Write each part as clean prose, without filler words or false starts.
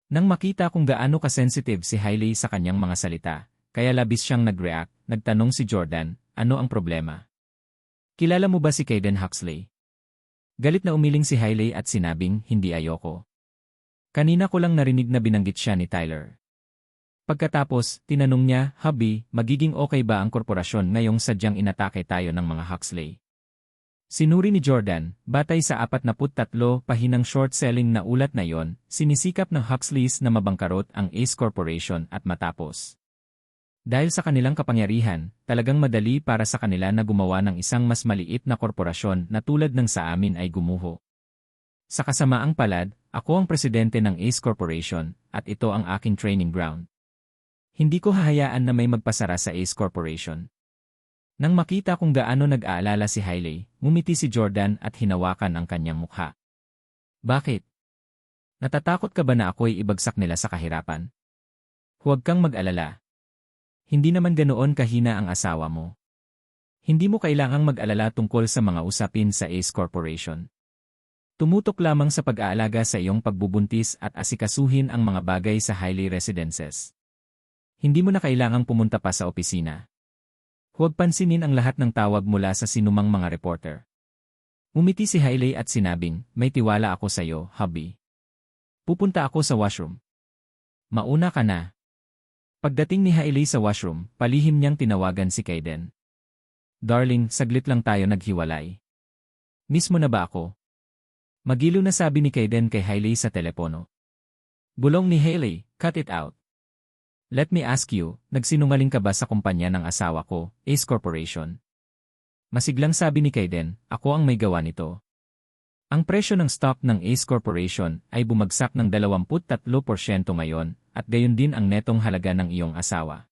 Nang makita kung gaano ka-sensitive si Hailey sa kanyang mga salita, kaya labis siyang nag-react, nagtanong si Jordan, ano ang problema? Kilala mo ba si Kaden Huxley? Galit na umiling si Hailey at sinabing, hindi ayoko. Kanina ko lang narinig na binanggit siya ni Tyler. Pagkatapos, tinanong niya, hubby, magiging okay ba ang korporasyon ngayong sadyang inatake tayo ng mga Huxley? Sinuri ni Jordan, batay sa 43 pahinang short-selling na ulat na yon, sinisikap ng Huxleys na mabangkarot ang Ace Corporation at matapos. Dahil sa kanilang kapangyarihan, talagang madali para sa kanila na gumawa ng isang mas maliit na korporasyon na tulad ng sa amin ay gumuho. Sa kasamaang palad, ako ang presidente ng Ace Corporation at ito ang aking training ground. Hindi ko hahayaan na may magpasara sa Ace Corporation. Nang makita kung gaano nag-aalala si Hailey, ngumiti si Jordan at hinawakan ang kanyang mukha. Bakit? Natatakot ka ba na ako'y ibagsak nila sa kahirapan? Huwag kang mag-alala. Hindi naman ganoon kahina ang asawa mo. Hindi mo kailangang mag-alala tungkol sa mga usapin sa Ace Corporation. Tumutok lamang sa pag-aalaga sa iyong pagbubuntis at asikasuhin ang mga bagay sa Hailey Residences. Hindi mo na kailangang pumunta pa sa opisina. Huwag pansinin ang lahat ng tawag mula sa sinumang mga reporter. Umiti si Hailey at sinabing, may tiwala ako sa iyo, hubby. Pupunta ako sa washroom. Mauna ka na. Pagdating ni Hailey sa washroom, palihim niyang tinawagan si Kaden. Darling, saglit lang tayo naghiwalay. Miss mo na ba ako? Magiliw na sabi ni Kaden kay Hailey sa telepono. Bulong ni Hailey, cut it out. Let me ask you, nagsinungaling ka ba sa kumpanya ng asawa ko, Ace Corporation? Masiglang sabi ni Kaden, ako ang may gawa nito. Ang presyo ng stock ng Ace Corporation ay bumagsak ng 23% ngayon at gayon din ang netong halaga ng iyong asawa.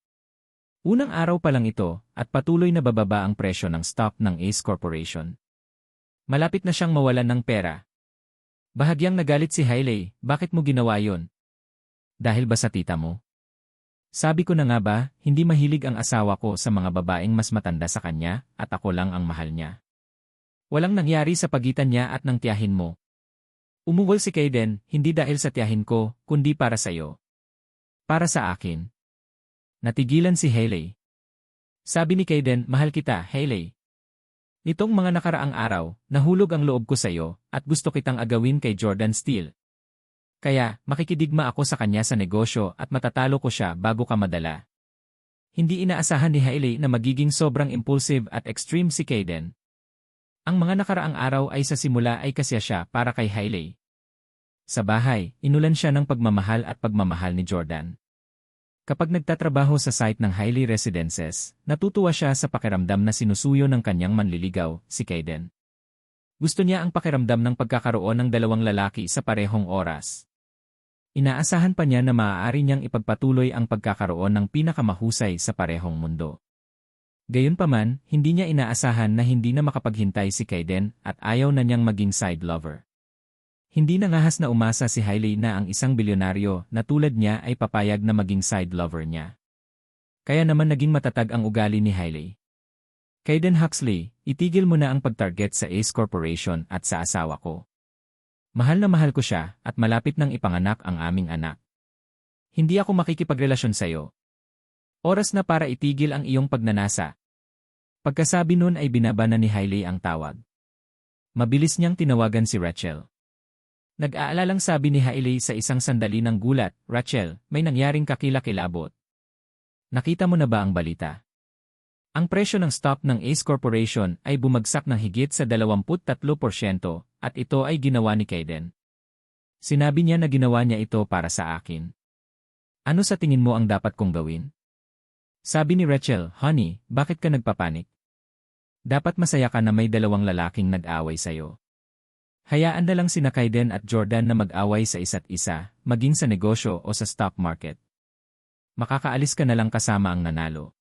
Unang araw pa lang ito at patuloy na bababa ang presyo ng stock ng Ace Corporation. Malapit na siyang mawalan ng pera. Bahagyang nagalit si Hailey, bakit mo ginawa yon? Dahil ba sa tita mo? Sabi ko na nga ba, hindi mahilig ang asawa ko sa mga babaeng mas matanda sa kanya at ako lang ang mahal niya. Walang nangyari sa pagitan niya at ng tiyahin mo. Umungol si Kaden, hindi dahil sa tiyahin ko, kundi para sa iyo. Para sa akin. Natigilan si Hailey. Sabi ni Kaden, mahal kita, Hailey. Nitong mga nakaraang araw, nahulog ang loob ko sa iyo at gusto kitang agawin kay Jordan Steele. Kaya, makikidigma ako sa kanya sa negosyo at matatalo ko siya bago ka madala. Hindi inaasahan ni Hailey na magiging sobrang impulsive at extreme si Kaden. Ang mga nakaraang araw ay sa simula ay kasya siya para kay Hailey. Sa bahay, inulan siya ng pagmamahal at pagmamahal ni Jordan. Kapag nagtatrabaho sa site ng Hailey Residences, natutuwa siya sa pakiramdam na sinusuyo ng kanyang manliligaw, si Kaden. Gusto niya ang pakiramdam ng pagkakaroon ng dalawang lalaki sa parehong oras. Inaasahan pa niya na maaari niyang ipagpatuloy ang pagkakaroon ng pinakamahusay sa parehong mundo. Gayunpaman, hindi niya inaasahan na hindi na makapaghintay si Kaden at ayaw na niyang maging side lover. Hindi nangahas na umasa si Hailey na ang isang bilyonaryo na tulad niya ay papayag na maging side lover niya. Kaya naman naging matatag ang ugali ni Hailey. Kaden Huxley, itigil mo na ang pag-target sa Ace Corporation at sa asawa ko. Mahal na mahal ko siya at malapit nang ipanganak ang aming anak. Hindi ako makikipagrelasyon sa iyo. Oras na para itigil ang iyong pagnanasa. Pagkasabi nun ay binaba na ni Hailey ang tawag. Mabilis niyang tinawagan si Rachel. Nag-aalalang sabi ni Hailey sa isang sandali ng gulat, Rachel, may nangyaring kakilakilabot. Nakita mo na ba ang balita? Ang presyo ng stock ng Ace Corporation ay bumagsak ng higit sa 23% at ito ay ginawa ni Kaden. Sinabi niya na ginawa niya ito para sa akin. Ano sa tingin mo ang dapat kong gawin? Sabi ni Rachel, honey, bakit ka nagpapanik? Dapat masaya ka na may dalawang lalaking nag-away sa'yo. Hayaan na lang sina Kaden at Jordan na mag-away sa isa't isa, maging sa negosyo o sa stock market. Makakaalis ka na lang kasama ang nanalo.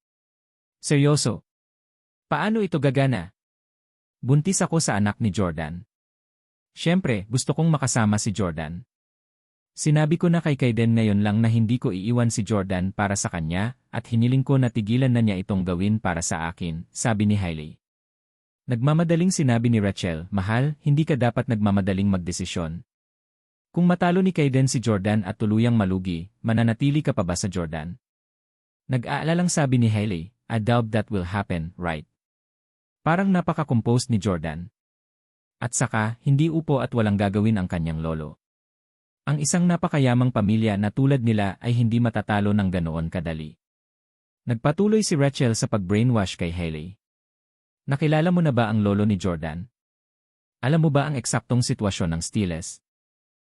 Seryoso? Paano ito gagana? Buntis ako sa anak ni Jordan. Siyempre, gusto kong makasama si Jordan. Sinabi ko na kay Kaden ngayon lang na hindi ko iiwan si Jordan para sa kanya at hiniling ko na tigilan na niya itong gawin para sa akin, sabi ni Hailey. Nagmamadaling sinabi ni Rachel, mahal, hindi ka dapat nagmamadaling magdesisyon. Kung matalo ni Kaiden si Jordan at tuluyang malugi, mananatili ka pa ba sa Jordan? Nag-aalalang sabi ni Hailey, I doubt that will happen, right? Parang napaka-composed ni Jordan. At saka, hindi upo at walang gagawin ang kanyang lolo. Ang isang napakayamang pamilya na tulad nila ay hindi matatalo ng ganoon kadali. Nagpatuloy si Rachel sa pag-brainwash kay Hailey. Nakilala mo na ba ang lolo ni Jordan? Alam mo ba ang eksaktong sitwasyon ng Steeles?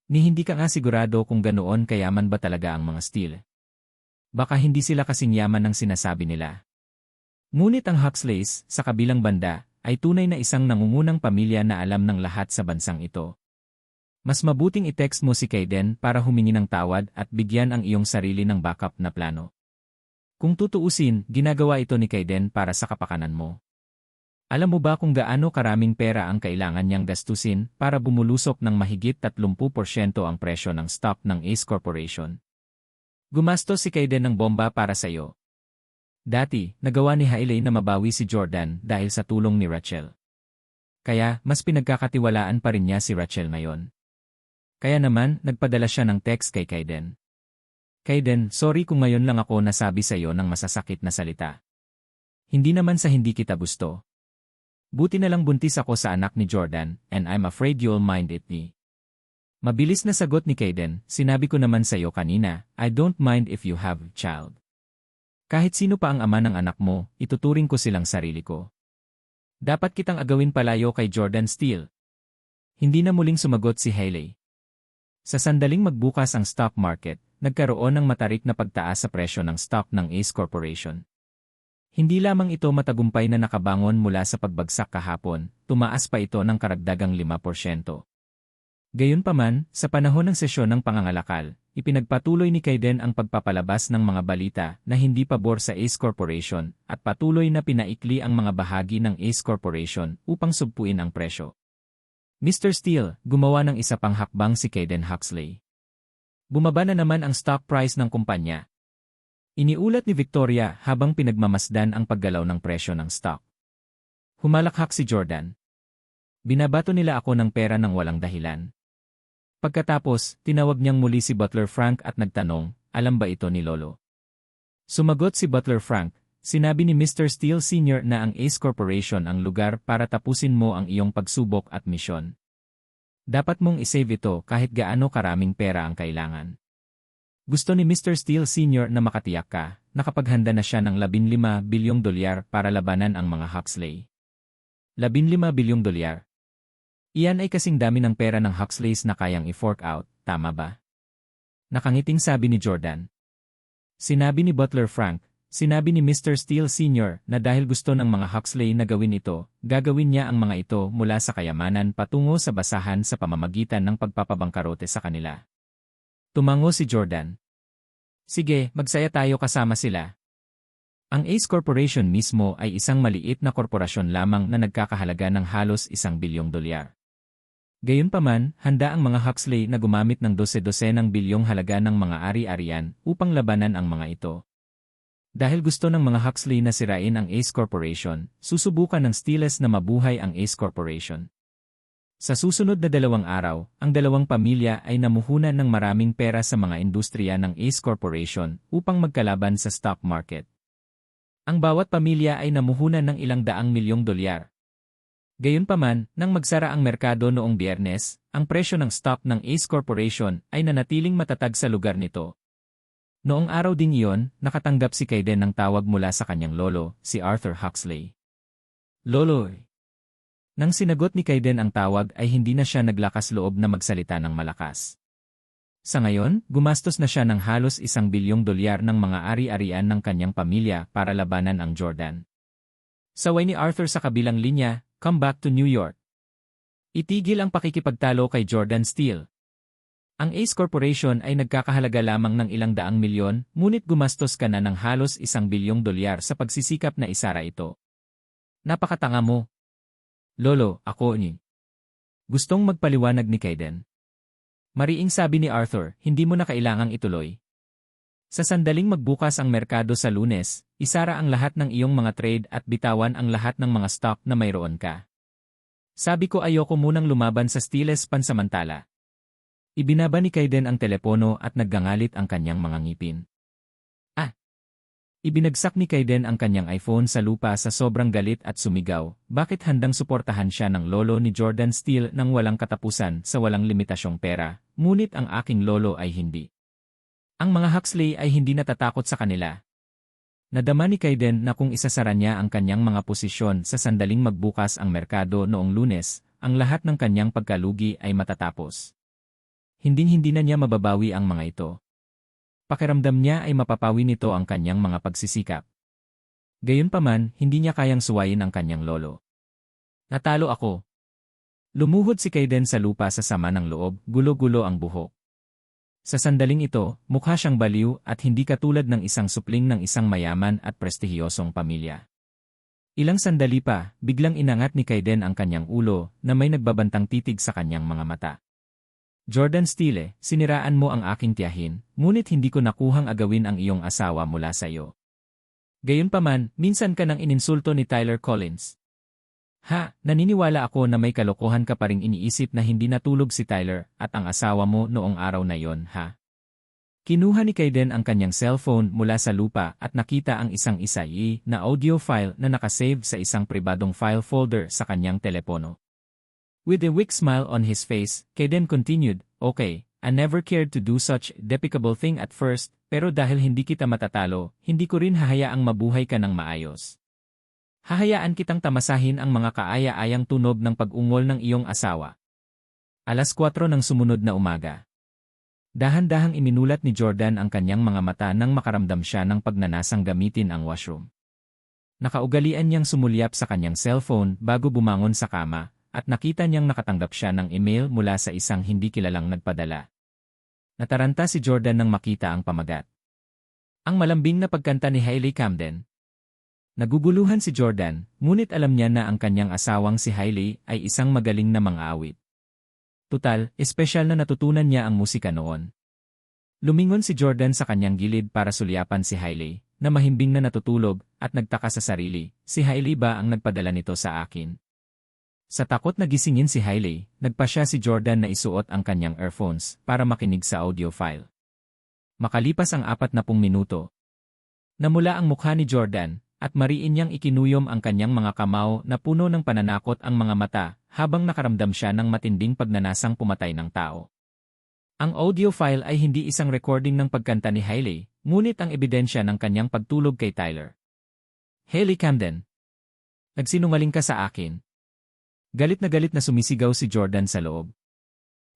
Ni hindi ka nga sigurado kung ganoon kayaman ba talaga ang mga Steele. Baka hindi sila kasing yaman ng sinasabi nila. Ngunit ang Huxleys, sa kabilang banda, ay tunay na isang nangungunang pamilya na alam ng lahat sa bansang ito. Mas mabuting i-text mo si Kaiden para humingi ng tawad at bigyan ang iyong sarili ng backup na plano. Kung tutuusin, ginagawa ito ni Kaiden para sa kapakanan mo. Alam mo ba kung gaano karaming pera ang kailangan niyang gastusin para bumulusok ng mahigit 30% ang presyo ng stock ng Ace Corporation? Gumastos si Kaiden ng bomba para sa iyo. Dati, nagawa ni Hailey na mabawi si Jordan dahil sa tulong ni Rachel. Kaya, mas pinagkakatiwalaan pa rin niya si Rachel ngayon. Kaya naman, nagpadala siya ng text kay Kaiden. Kaiden, sorry kung ngayon lang ako nasabi sa iyo ng masasakit na salita. Hindi naman sa hindi kita gusto. Buti na lang buntis ako sa anak ni Jordan, and I'm afraid you'll mind it me. Mabilis na sagot ni Kaiden, sinabi ko naman sa iyo kanina, I don't mind if you have a child. Kahit sino pa ang ama ng anak mo, ituturing ko silang sarili ko. Dapat kitang agawin palayo kay Jordan Steele. Hindi na muling sumagot si Hailey. Sa sandaling magbukas ang stock market, nagkaroon ng matarik na pagtaas sa presyo ng stock ng Ace Corporation. Hindi lamang ito matagumpay na nakabangon mula sa pagbagsak kahapon, tumaas pa ito ng karagdagang 5%. Gayunpaman, sa panahon ng sesyon ng pangangalakal, ipinagpatuloy ni Kaiden ang pagpapalabas ng mga balita na hindi pabor sa Ace Corporation at patuloy na pinaikli ang mga bahagi ng Ace Corporation upang sugpuin ang presyo. Mr. Steele, gumawa ng isa pang hakbang si Kaiden Huxley. Bumaba na naman ang stock price ng kumpanya. Iniulat ni Victoria habang pinagmamasdan ang paggalaw ng presyo ng stock. Humalakhak si Jordan. Binabato nila ako ng pera ng walang dahilan. Pagkatapos, tinawag niyang muli si Butler Frank at nagtanong, alam ba ito ni Lolo? Sumagot si Butler Frank, sinabi ni Mr. Steele Sr. na ang Ace Corporation ang lugar para tapusin mo ang iyong pagsubok at misyon. Dapat mong isave ito kahit gaano karaming pera ang kailangan. Gusto ni Mr. Steele Sr. na makatiyak ka, nakapaghanda na siya ng $15 bilyong para labanan ang mga Huxley. $15 bilyong? Iyan ay kasing dami ng pera ng Huxleys na kayang i-fork out, tama ba? Nakangiting sabi ni Jordan. Sinabi ni Butler Frank, sinabi ni Mr. Steele Sr. na dahil gusto ng mga Huxley na gawin ito, gagawin niya ang mga ito mula sa kayamanan patungo sa basahan sa pamamagitan ng pagpapabangkarote sa kanila. Tumango si Jordan. Sige, magsaya tayo kasama sila. Ang Ace Corporation mismo ay isang maliit na korporasyon lamang na nagkakahalaga ng halos $1 bilyong. Gayunpaman, handa ang mga Huxley na gumamit ng dose-dosenang bilyong halaga ng mga ari-arian upang labanan ang mga ito. Dahil gusto ng mga Huxley na sirain ang Ace Corporation, susubukan ng Steeles na mabuhay ang Ace Corporation. Sa susunod na 2 araw, ang dalawang pamilya ay namuhunan ng maraming pera sa mga industriya ng Ace Corporation upang magkalaban sa stock market. Ang bawat pamilya ay namuhunan ng $100 milyong. Gayunpaman, nang magsara ang merkado noong Biyernes, ang presyo ng stock ng Ace Corporation ay nanatiling matatag sa lugar nito. Noong araw ding iyon, nakatanggap si Kaiden ng tawag mula sa kanyang lolo, si Arthur Huxley. Lolo. Nang sinagot ni Kaiden ang tawag ay hindi na siya naglakas loob na magsalita ng malakas. Sa ngayon, gumastos na siya ng halos $1 bilyong ng mga ari-arian ng kanyang pamilya para labanan ang Jordan. Saway ni Arthur sa kabilang linya, come back to New York. Itigil ang pakikipagtalo kay Jordan Steele. Ang Ace Corporation ay nagkakahalaga lamang ng $100 milyon, ngunit gumastos ka na ng halos $1 bilyong sa pagsisikap na isara ito. Napakatanga mo. Lolo, ako ni. Gustong magpaliwanag ni Kaiden. Mariing sabi ni Arthur, hindi mo na kailangang ituloy. Sa sandaling magbukas ang merkado sa Lunes, isara ang lahat ng iyong mga trade at bitawan ang lahat ng mga stock na mayroon ka. Sabi ko ayoko munang lumaban sa Steeles pansamantala. Ibinaba ni Kaiden ang telepono at naggangalit ang kanyang mga ngipin. Ibinagsak ni Kaiden ang kanyang iPhone sa lupa sa sobrang galit at sumigaw, bakit handang suportahan siya ng lolo ni Jordan Steele nang walang katapusan sa walang limitasyong pera, ngunit ang aking lolo ay hindi. Ang mga Huxley ay hindi natatakot sa kanila. Nadama ni Kaiden na kung isasara niya ang kanyang mga posisyon sa sandaling magbukas ang merkado noong Lunes, ang lahat ng kanyang pagkalugi ay matatapos. Hinding-hindi na niya mababawi ang mga ito. Pakiramdam niya ay mapapawi nito ang kanyang mga pagsisikap. Gayunpaman, hindi niya kayang suwayin ang kanyang lolo. Natalo ako. Lumuhod si Kaiden sa lupa sa sama ng loob, gulo-gulo ang buhok. Sa sandaling ito, mukha siyang baliw at hindi katulad ng isang supling ng isang mayaman at prestihiyosong pamilya. Ilang sandali pa, biglang inangat ni Kaiden ang kanyang ulo na may nagbabantang titig sa kanyang mga mata. Jordan Steele, siniraan mo ang aking tiyahin, ngunit hindi ko nakuhang agawin ang iyong asawa mula sa iyo. Gayunpaman, minsan ka nang ininsulto ni Tyler Collins. Naniniwala ako na may kalokohan ka pa ring iniisip na hindi natulog si Tyler at ang asawa mo noong araw na yon, ha? Kinuha ni Kaiden ang kanyang cellphone mula sa lupa at nakita ang isang isai na audio file na nakasave sa isang pribadong file folder sa kanyang telepono. With a weak smile on his face, Kaiden continued, okay, I never cared to do such despicable thing at first, pero dahil hindi kita matatalo, hindi ko rin hahayaang mabuhay ka ng maayos. Hahayaan kitang tamasahin ang mga kaaya-ayang tunog ng pag-ungol ng iyong asawa. 4:00 ng sumunod na umaga. Dahan-dahang iminulat ni Jordan ang kanyang mga mata nang makaramdam siya ng pagnanasang gamitin ang washroom. Nakaugalian niyang sumulyap sa kanyang cellphone bago bumangon sa kama, at nakita niyang nakatanggap siya ng email mula sa isang hindi kilalang nagpadala. Nataranta si Jordan nang makita ang pamagat. Ang malambing na pagkanta ni Hailey Camden. Naguguluhan si Jordan, ngunit alam niya na ang kanyang asawang si Hailey ay isang magaling na mang-awit. Tutal, espesyal na natutunan niya ang musika noon. Lumingon si Jordan sa kanyang gilid para sulyapan si Hailey, na mahimbing na natutulog, at nagtaka sa sarili, si Hailey ba ang nagpadala nito sa akin? Sa takot na gisingin si Hailey, nagpa siya si Jordan na isuot ang kanyang earphones para makinig sa audio file. Makalipas ang 40 minuto, namula ang mukha ni Jordan, at mariin niyang ikinuyom ang kanyang mga kamao na puno ng pananakot ang mga mata habang nakaramdam siya ng matinding pagnanasang pumatay ng tao. Ang audio file ay hindi isang recording ng pagkanta ni Hailey, ngunit ang ebidensya ng kanyang pagtulog kay Tyler. Hailey Camden, nagsinungaling ka sa akin. Galit na sumisigaw si Jordan sa loob.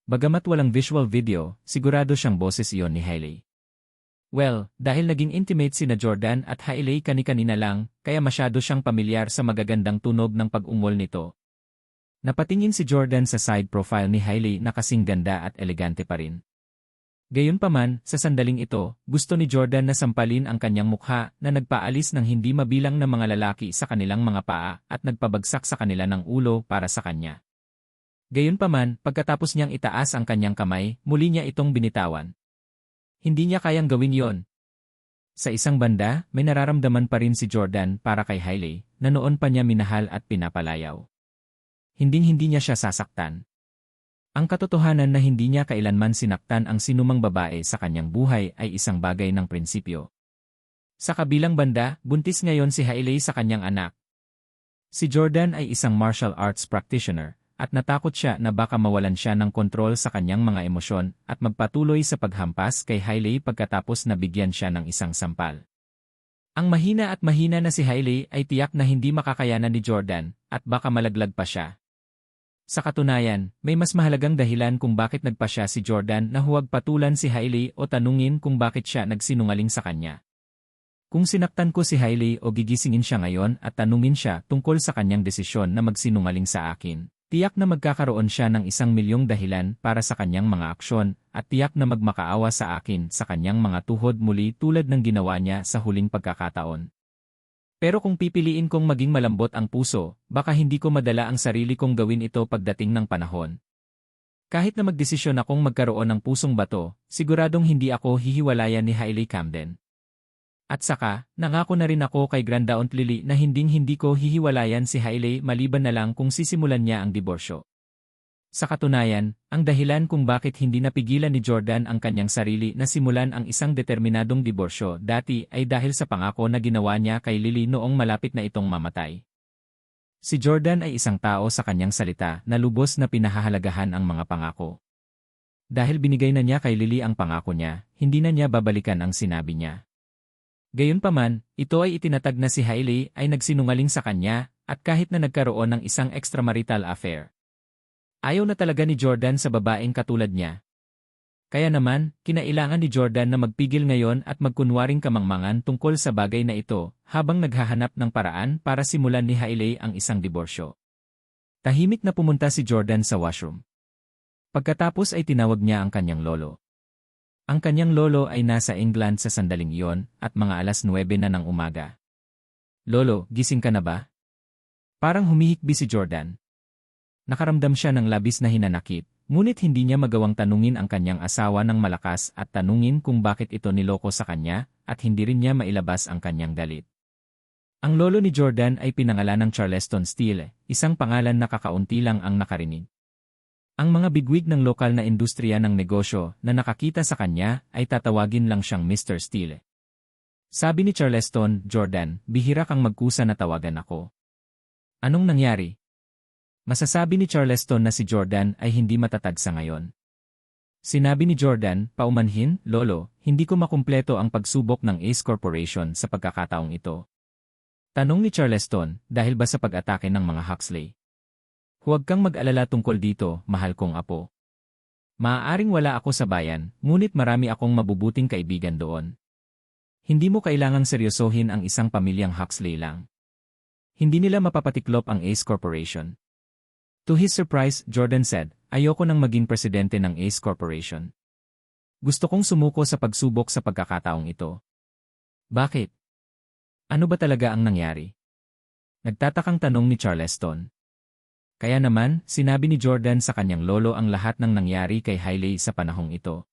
Bagamat walang visual video, sigurado siyang boses iyon ni Hailey. Well, dahil naging intimate sina Jordan at Hailey kani-kanina lang, kaya masyado siyang pamilyar sa magagandang tunog ng pag-ungol nito. Napatingin si Jordan sa side profile ni Hailey na kasing ganda at elegante pa rin. Gayunpaman, sa sandaling ito, gusto ni Jordan na sampalin ang kanyang mukha na nagpaalis ng hindi mabilang na mga lalaki sa kanilang mga paa at nagpabagsak sa kanila ng ulo para sa kanya. Gayunpaman, pagkatapos niyang itaas ang kanyang kamay, muli niya itong binitawan. Hindi niya kayang gawin yon. Sa isang banda, may nararamdaman pa rin si Jordan para kay Hailey, na noon pa niya minahal at pinapalayaw. Hinding-hindi niya siya sasaktan. Ang katotohanan na hindi niya kailanman sinaktan ang sinumang babae sa kanyang buhay ay isang bagay ng prinsipyo. Sa kabilang banda, buntis ngayon si Hailey sa kanyang anak. Si Jordan ay isang martial arts practitioner, at natakot siya na baka mawalan siya ng kontrol sa kanyang mga emosyon at magpatuloy sa paghampas kay Hailey pagkatapos na bigyan siya ng isang sampal. Ang mahina na si Hailey ay tiyak na hindi makakayanan ni Jordan, at baka malaglag pa siya. Sa katunayan, may mas mahalagang dahilan kung bakit nagpa siya si Jordan na huwag patulan si Hailey o tanungin kung bakit siya nagsinungaling sa kanya. Kung sinaktan ko si Hailey o gigisingin siya ngayon at tanungin siya tungkol sa kanyang desisyon na magsinungaling sa akin, tiyak na magkakaroon siya ng 1,000,000 dahilan para sa kanyang mga aksyon at tiyak na magmakaawa sa akin sa kanyang mga tuhod muli tulad ng ginawa niya sa huling pagkakataon. Pero kung pipiliin kong maging malambot ang puso, baka hindi ko madala ang sarili kong gawin ito pagdating ng panahon. Kahit na magdesisyon akong magkaroon ng pusong bato, siguradong hindi ako hihiwalayan ni Hailey Camden. At saka, nangako na rin ako kay Grandaunt Lily na hinding-hindi ko hihiwalayan si Hailey maliban na lang kung sisimulan niya ang diborsyo. Sa katunayan, ang dahilan kung bakit hindi napigilan ni Jordan ang kanyang sarili na simulan ang isang determinadong diborsyo dati ay dahil sa pangako na ginawa niya kay Lily noong malapit na itong mamatay. Si Jordan ay isang tao sa kanyang salita na lubos na pinahahalagahan ang mga pangako. Dahil binigay na niya kay Lily ang pangako niya, hindi na niya babalikan ang sinabi niya. Gayunpaman, ito ay itinatag na si Hailey ay nagsinungaling sa kanya at kahit na nagkaroon ng isang extramarital affair. Ayaw na talaga ni Jordan sa babaeng katulad niya. Kaya naman, kinailangan ni Jordan na magpigil ngayon at magkunwaring kamangmangan tungkol sa bagay na ito habang naghahanap ng paraan para simulan ni Hailey ang isang diborsyo. Tahimik na pumunta si Jordan sa washroom. Pagkatapos ay tinawag niya ang kanyang lolo. Ang kanyang lolo ay nasa England sa sandaling iyon at mga 9:00 na ng umaga. Lolo, gising ka na ba? Parang humihikbi si Jordan. Nakaramdam siya ng labis na hinanakit, ngunit hindi niya magawang tanungin ang kanyang asawa ng malakas at tanungin kung bakit ito niloko sa kanya at hindi rin niya mailabas ang kanyang galit. Ang lolo ni Jordan ay pinangalan ng Charleston Steele, isang pangalan na kakaunti lang ang nakarinig. Ang mga bigwig ng lokal na industriya ng negosyo na nakakita sa kanya ay tatawagin lang siyang Mr. Steele. Sabi ni Charleston, Jordan, bihira kang magkusa na tawagan ako. Anong nangyari? Masasabi ni Charleston na si Jordan ay hindi matatag sa ngayon. Sinabi ni Jordan, paumanhin, Lolo, hindi ko makumpleto ang pagsubok ng Ace Corporation sa pagkakataong ito. Tanong ni Charleston, dahil ba sa pag-atake ng mga Huxley? Huwag kang mag-alala tungkol dito, mahal kong apo. Maaaring wala ako sa bayan, ngunit marami akong mabubuting kaibigan doon. Hindi mo kailangang seryosohin ang isang pamilyang Huxley lang. Hindi nila mapapatiklop ang Ace Corporation. To his surprise, Jordan said, ayoko nang maging presidente ng Ace Corporation. Gusto kong sumuko sa pagsubok sa pagkakataong ito. Bakit? Ano ba talaga ang nangyari? Nagtatakang tanong ni Charleston. Kaya naman, sinabi ni Jordan sa kanyang lolo ang lahat ng nangyari kay Hailey sa panahong ito.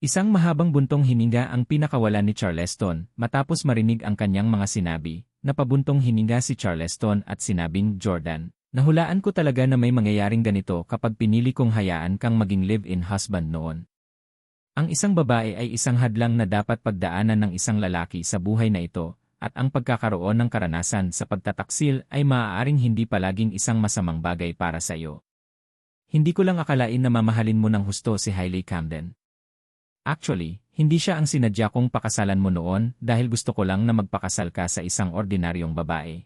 Isang mahabang buntong hininga ang pinakawalan ni Charleston matapos marinig ang kanyang mga sinabi. Napabuntong hininga si Charleston at sinabing, Jordan, nahulaan ko talaga na may mangyayaring ganito kapag pinili kong hayaan kang maging live-in husband noon. Ang isang babae ay isang hadlang na dapat pagdaanan ng isang lalaki sa buhay na ito, at ang pagkakaroon ng karanasan sa pagtataksil ay maaaring hindi palaging isang masamang bagay para sa iyo. Hindi ko lang akalain na mamahalin mo ng husto si Hailey Camden. Actually, hindi siya ang sinadya kong pakasalan mo noon dahil gusto ko lang na magpakasal ka sa isang ordinaryong babae.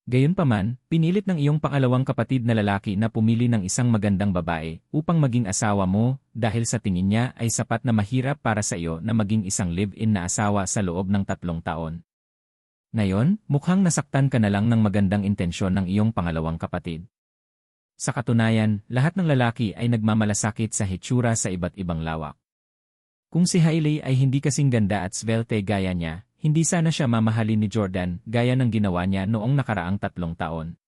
Gayunpaman, pinilit ng iyong pangalawang kapatid na lalaki na pumili ng isang magandang babae upang maging asawa mo dahil sa tingin niya ay sapat na mahirap para sa iyo na maging isang live-in na asawa sa loob ng 3 taon. Ngayon, mukhang nasaktan ka na lang ng magandang intensyon ng iyong pangalawang kapatid. Sa katunayan, lahat ng lalaki ay nagmamalasakit sa hitsura sa iba't ibang lawak. Kung si Hailey ay hindi kasing ganda at svelte gaya niya, hindi sana siya mamahalin ni Jordan gaya ng ginawa niya noong nakaraang 3 taon.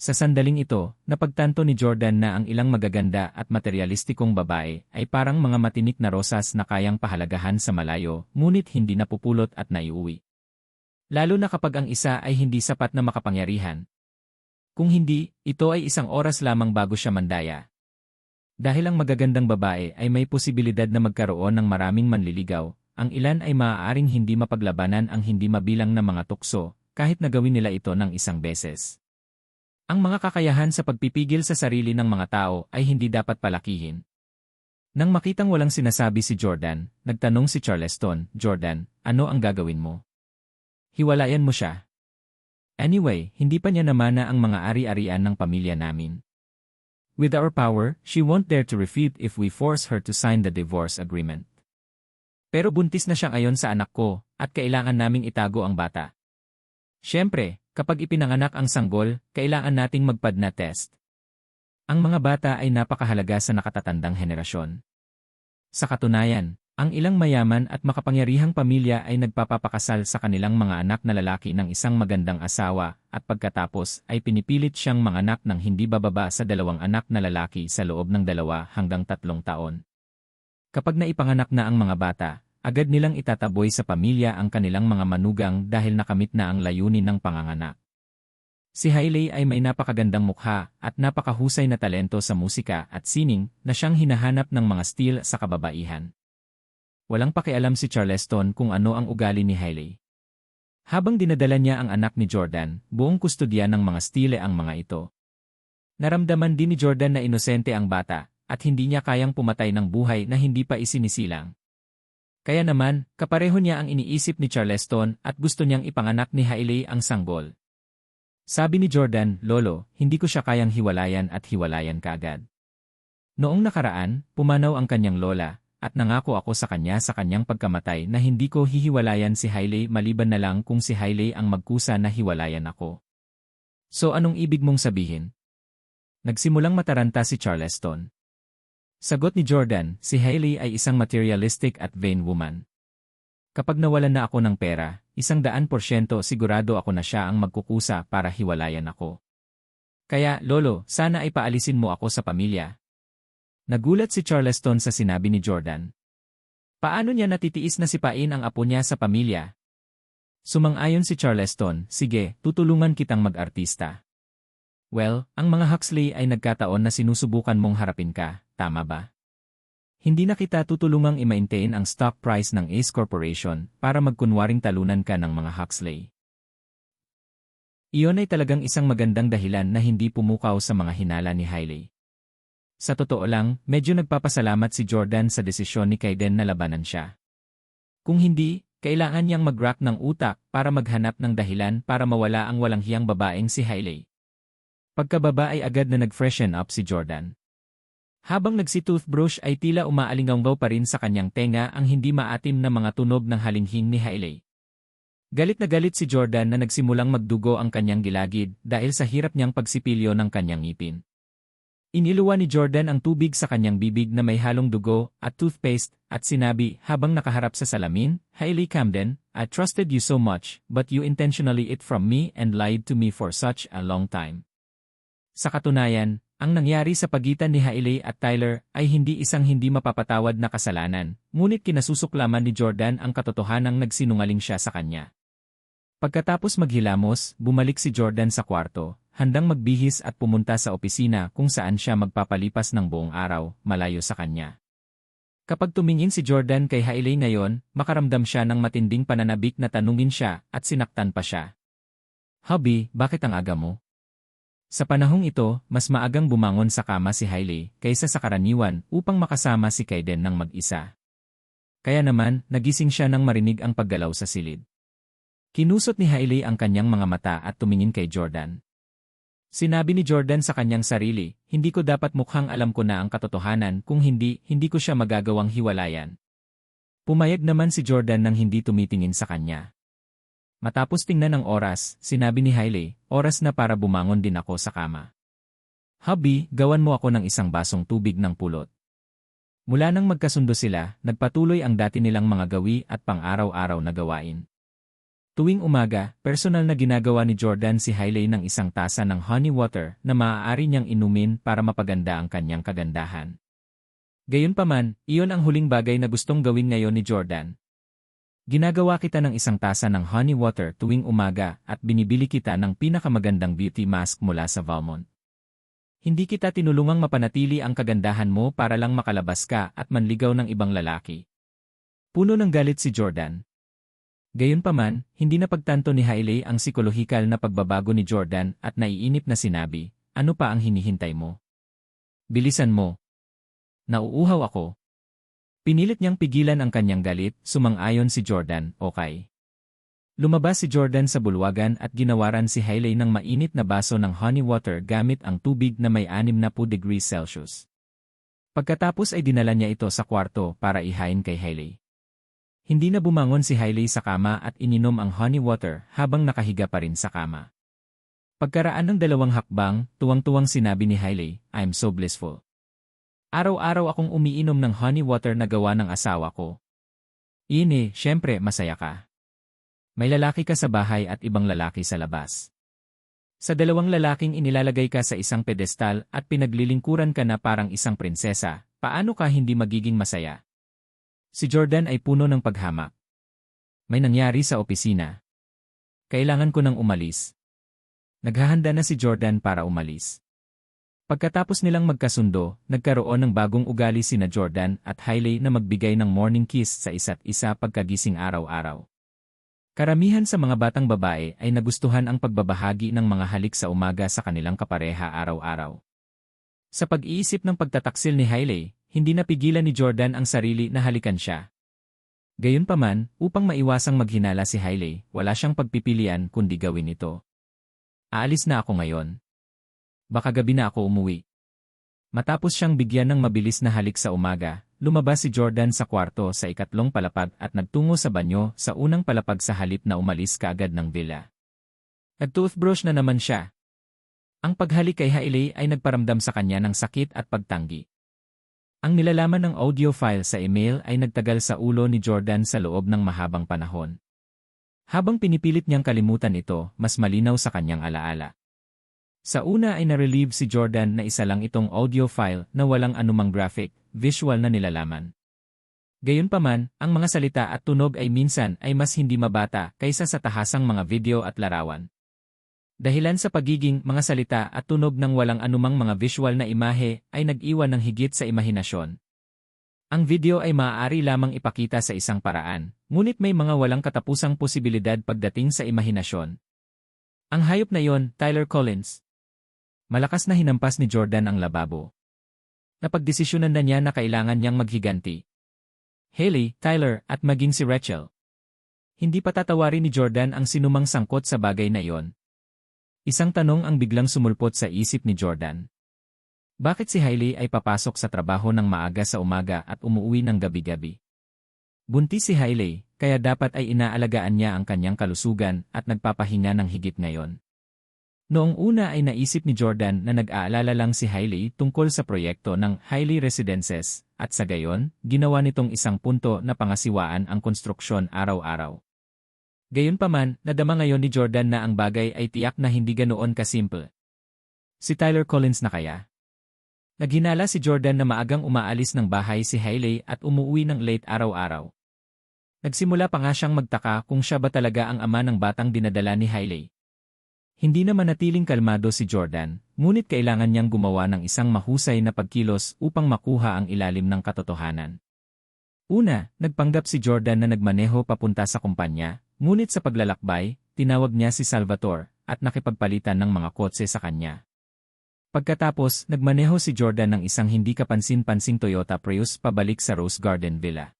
Sa sandaling ito, napagtanto ni Jordan na ang ilang magaganda at materialistikong babae ay parang mga matinik na rosas na kayang pahalagahan sa malayo, ngunit hindi napupulot at naiuwi. Lalo na kapag ang isa ay hindi sapat na makapangyarihan. Kung hindi, ito ay isang oras lamang bago siya mandaya. Dahil ang magagandang babae ay may posibilidad na magkaroon ng maraming manliligaw, ang ilan ay maaaring hindi mapaglabanan ang hindi mabilang na mga tukso, kahit na gawin nila ito ng isang beses. Ang mga kakayahan sa pagpipigil sa sarili ng mga tao ay hindi dapat palakihin. Nang makitang walang sinasabi si Jordan, nagtanong si Charleston, Jordan, ano ang gagawin mo? Hiwalayan mo siya. Anyway, hindi pa niya namana ang mga ari-arian ng pamilya namin. With our power, she won't dare to refute if we force her to sign the divorce agreement. Pero buntis na siya ngayon sa anak ko, at kailangan naming itago ang bata. Siyempre, kapag ipinanganak ang sanggol, kailangan nating magpad na test. Ang mga bata ay napakahalaga sa nakatatandang henerasyon. Sa katunayan, ang ilang mayaman at makapangyarihang pamilya ay nagpapapakasal sa kanilang mga anak na lalaki ng isang magandang asawa at pagkatapos ay pinipilit siyang manganak ng hindi bababa sa 2 anak na lalaki sa loob ng 2 hanggang 3 taon. Kapag naipanganak na ang mga bata, agad nilang itataboy sa pamilya ang kanilang mga manugang dahil nakamit na ang layunin ng panganganak. Si Hailey ay may napakagandang mukha at napakahusay na talento sa musika at sining na siyang hinahanap ng mga steel sa kababaihan. Walang pakialam si Charleston kung ano ang ugali ni Hailey. Habang dinadala niya ang anak ni Jordan, buong kustodya ng mga stile ang mga ito. Naramdaman din ni Jordan na inosente ang bata at hindi niya kayang pumatay ng buhay na hindi pa isinisilang. Kaya naman, kapareho niya ang iniisip ni Charleston at gusto niyang ipanganak ni Hailey ang sanggol. Sabi ni Jordan, "Lolo, hindi ko siya kayang hiwalayan at hiwalayan kaagad." Noong nakaraan, pumanaw ang kanyang lola, at nangako ako sa kanyang pagkamatay na hindi ko hihiwalayan si Hailey maliban na lang kung si Hailey ang magkusa na hiwalayan ako. So anong ibig mong sabihin? Nagsimulang mataranta si Charleston. Sagot ni Jordan, si Hailey ay isang materialistic at vain woman. Kapag nawalan na ako ng pera, 100% sigurado ako na siya ang magkukusa para hiwalayan ako. Kaya, Lolo, sana ay paalisin mo ako sa pamilya. Nagulat si Charleston sa sinabi ni Jordan. Paano niya natitiis na sipain ang apo niya sa pamilya? Sumang-ayon si Charleston, sige, tutulungan kitang mag-artista. Well, ang mga Huxley ay nagkataon na sinusubukan mong harapin ka, tama ba? Hindi na kita tutulungang i-maintain ang stock price ng Ace Corporation para magkunwaring talunan ka ng mga Huxley. Iyon ay talagang isang magandang dahilan na hindi pumukaw sa mga hinala ni Hailey. Sa totoo lang, medyo nagpapasalamat si Jordan sa desisyon ni Kaiden na labanan siya. Kung hindi, kailangan niyang mag-rack ng utak para maghanap ng dahilan para mawala ang walang hiyang babaeng si Hailey. Pagkababa ay agad na nag-freshen up si Jordan. Habang nagsi-toothbrush ay tila umaalinggaw pa rin sa kanyang tenga ang hindi maatim na mga tunog ng halinghing ni Hailey. Galit na galit si Jordan na nagsimulang magdugo ang kanyang gilagid dahil sa hirap niyang pagsipilyo ng kanyang ngipin. Iniluwa ni Jordan ang tubig sa kanyang bibig na may halong dugo at toothpaste at sinabi habang nakaharap sa salamin, "Hailey Camden, I trusted you so much, but you intentionally ate from me and lied to me for such a long time." Sa katunayan, ang nangyari sa pagitan ni Hailey at Tyler ay hindi isang hindi mapapatawad na kasalanan, ngunit kinasusuklaman ni Jordan ang katotohanang nagsinungaling siya sa kanya. Pagkatapos maghilamos, bumalik si Jordan sa kwarto, handang magbihis at pumunta sa opisina kung saan siya magpapalipas ng buong araw, malayo sa kanya. Kapag tumingin si Jordan kay Hailey ngayon, makaramdam siya ng matinding pananabik na tanungin siya at sinaktan pa siya. "Hubby, bakit ang aga mo?" Sa panahong ito, mas maagang bumangon sa kama si Hailey kaysa sa karaniwan upang makasama si Kaiden ng mag-isa. Kaya naman, nagising siya nang marinig ang paggalaw sa silid. Kinusot ni Hailey ang kanyang mga mata at tumingin kay Jordan. Sinabi ni Jordan sa kanyang sarili, "Hindi ko dapat mukhang alam ko na ang katotohanan kung hindi ko siya magagawang hiwalayan." Pumayag naman si Jordan nang hindi tumitingin sa kanya. Matapos tingnan ng oras, sinabi ni Hailey, "Oras na para bumangon din ako sa kama. Hubby, gawan mo ako ng isang basong tubig ng pulot." Mula nang magkasundo sila, nagpatuloy ang dati nilang mga gawi at pang-araw-araw na gawain. Tuwing umaga, personal na ginagawa ni Jordan si Hailey ng isang tasa ng honey water na maaari niyang inumin para mapaganda ang kanyang kagandahan. Gayunpaman, iyon ang huling bagay na gustong gawin ngayon ni Jordan. "Ginagawa kita ng isang tasa ng honey water tuwing umaga at binibili kita ng pinakamagandang beauty mask mula sa Valmont. Hindi kita tinulungang mapanatili ang kagandahan mo para lang makalabas ka at manligaw ng ibang lalaki." Puno ng galit si Jordan. Gayunpaman, hindi napagtanto ni Hailey ang psikolohikal na pagbabago ni Jordan at naiinip na sinabi, "Ano pa ang hinihintay mo? Bilisan mo. Nauuhaw ako." Pinilit niyang pigilan ang kanyang galit, sumang-ayon si Jordan, "Okay." Lumabas si Jordan sa bulwagan at ginawaran si Hailey ng mainit na baso ng honey water gamit ang tubig na may 60 degrees Celsius. Pagkatapos ay dinala niya ito sa kwarto para ihain kay Hailey. Hindi na bumangon si Hailey sa kama at ininom ang honey water habang nakahiga pa rin sa kama. Pagkaraan ng 2 hakbang, tuwang-tuwang sinabi ni Hailey, "I'm so blissful. Araw-araw akong umiinom ng honey water na gawa ng asawa ko." "Ini, syempre masaya ka. May lalaki ka sa bahay at ibang lalaki sa labas. Sa 2 lalaking inilalagay ka sa isang pedestal at pinaglilingkuran ka na parang isang prinsesa, paano ka hindi magiging masaya?" Si Jordan ay puno ng paghamak. "May nangyari sa opisina. Kailangan ko nang umalis." Naghahanda na si Jordan para umalis. Pagkatapos nilang magkasundo, nagkaroon ng bagong ugali sina Jordan at Hailey na magbigay ng morning kiss sa isa't isa pagkagising araw-araw. Karamihan sa mga batang babae ay nagustuhan ang pagbabahagi ng mga halik sa umaga sa kanilang kapareha araw-araw. Sa pag-iisip ng pagtataksil ni Hailey, hindi napigilan ni Jordan ang sarili na halikan siya. Gayunpaman, upang maiwasang maghinala si Hailey, wala siyang pagpipilian kundi gawin ito. Aalis na ako ngayon. Baka gabi na ako umuwi. Matapos siyang bigyan ng mabilis na halik sa umaga, lumabas si Jordan sa kwarto sa ikatlong palapag at nagtungo sa banyo sa unang palapag sa halip na umalis kaagad ng villa. Nag-toothbrush na naman siya. Ang paghalik kay Hailey ay nagparamdam sa kanya ng sakit at pagtanggi. Ang nilalaman ng audio file sa email ay nagtagal sa ulo ni Jordan sa loob ng mahabang panahon. Habang pinipilit niyang kalimutan ito, mas malinaw sa kanyang alaala. Sa una ay na-relieve si Jordan na isa lang itong audio file na walang anumang graphic, visual na nilalaman. Gayunpaman, ang mga salita at tunog ay minsan ay mas hindi mabata kaysa sa tahasang mga video at larawan. Dahilan sa pagiging mga salita at tunog ng walang anumang mga visual na imahe ay nag-iwan ng higit sa imahinasyon. Ang video ay maaari lamang ipakita sa isang paraan, ngunit may mga walang katapusang posibilidad pagdating sa imahinasyon. Ang hayop na iyon, Tyler Collins. Malakas na hinampas ni Jordan ang lababo. Napagdesisyonan na niya na kailangan niyang maghiganti. Hailey, Tyler, at maging si Rachel. Hindi patatawarin ni Jordan ang sinumang sangkot sa bagay na iyon. Isang tanong ang biglang sumulpot sa isip ni Jordan. Bakit si Hailey ay papasok sa trabaho ng maaga sa umaga at umuwi ng gabi-gabi? Buntis si Hailey, kaya dapat ay inaalagaan niya ang kanyang kalusugan at nagpapahinga ng higit ngayon. Noong una ay naisip ni Jordan na nag-aalala lang si Hailey tungkol sa proyekto ng Hailey Residences, at sa gayon, ginawa nitong isang punto na pangasiwaan ang konstruksyon araw-araw. Gayunpaman, nadama ngayon ni Jordan na ang bagay ay tiyak na hindi ganoon kasimple. Si Tyler Collins na kaya? Naghinala si Jordan na maagang umaalis ng bahay si Hailey at umuwi ng late araw-araw. Nagsimula pa nga siyang magtaka kung siya ba talaga ang ama ng batang dinadala ni Hailey. Hindi naman natiling kalmado si Jordan, ngunit kailangan niyang gumawa ng isang mahusay na pagkilos upang makuha ang ilalim ng katotohanan. Una, nagpanggap si Jordan na nagmaneho papunta sa kumpanya, ngunit sa paglalakbay, tinawag niya si Salvatore at nakipagpalitan ng mga kotse sa kanya. Pagkatapos, nagmaneho si Jordan ng isang hindi kapansin-pansing Toyota Prius pabalik sa Rose Garden Villa.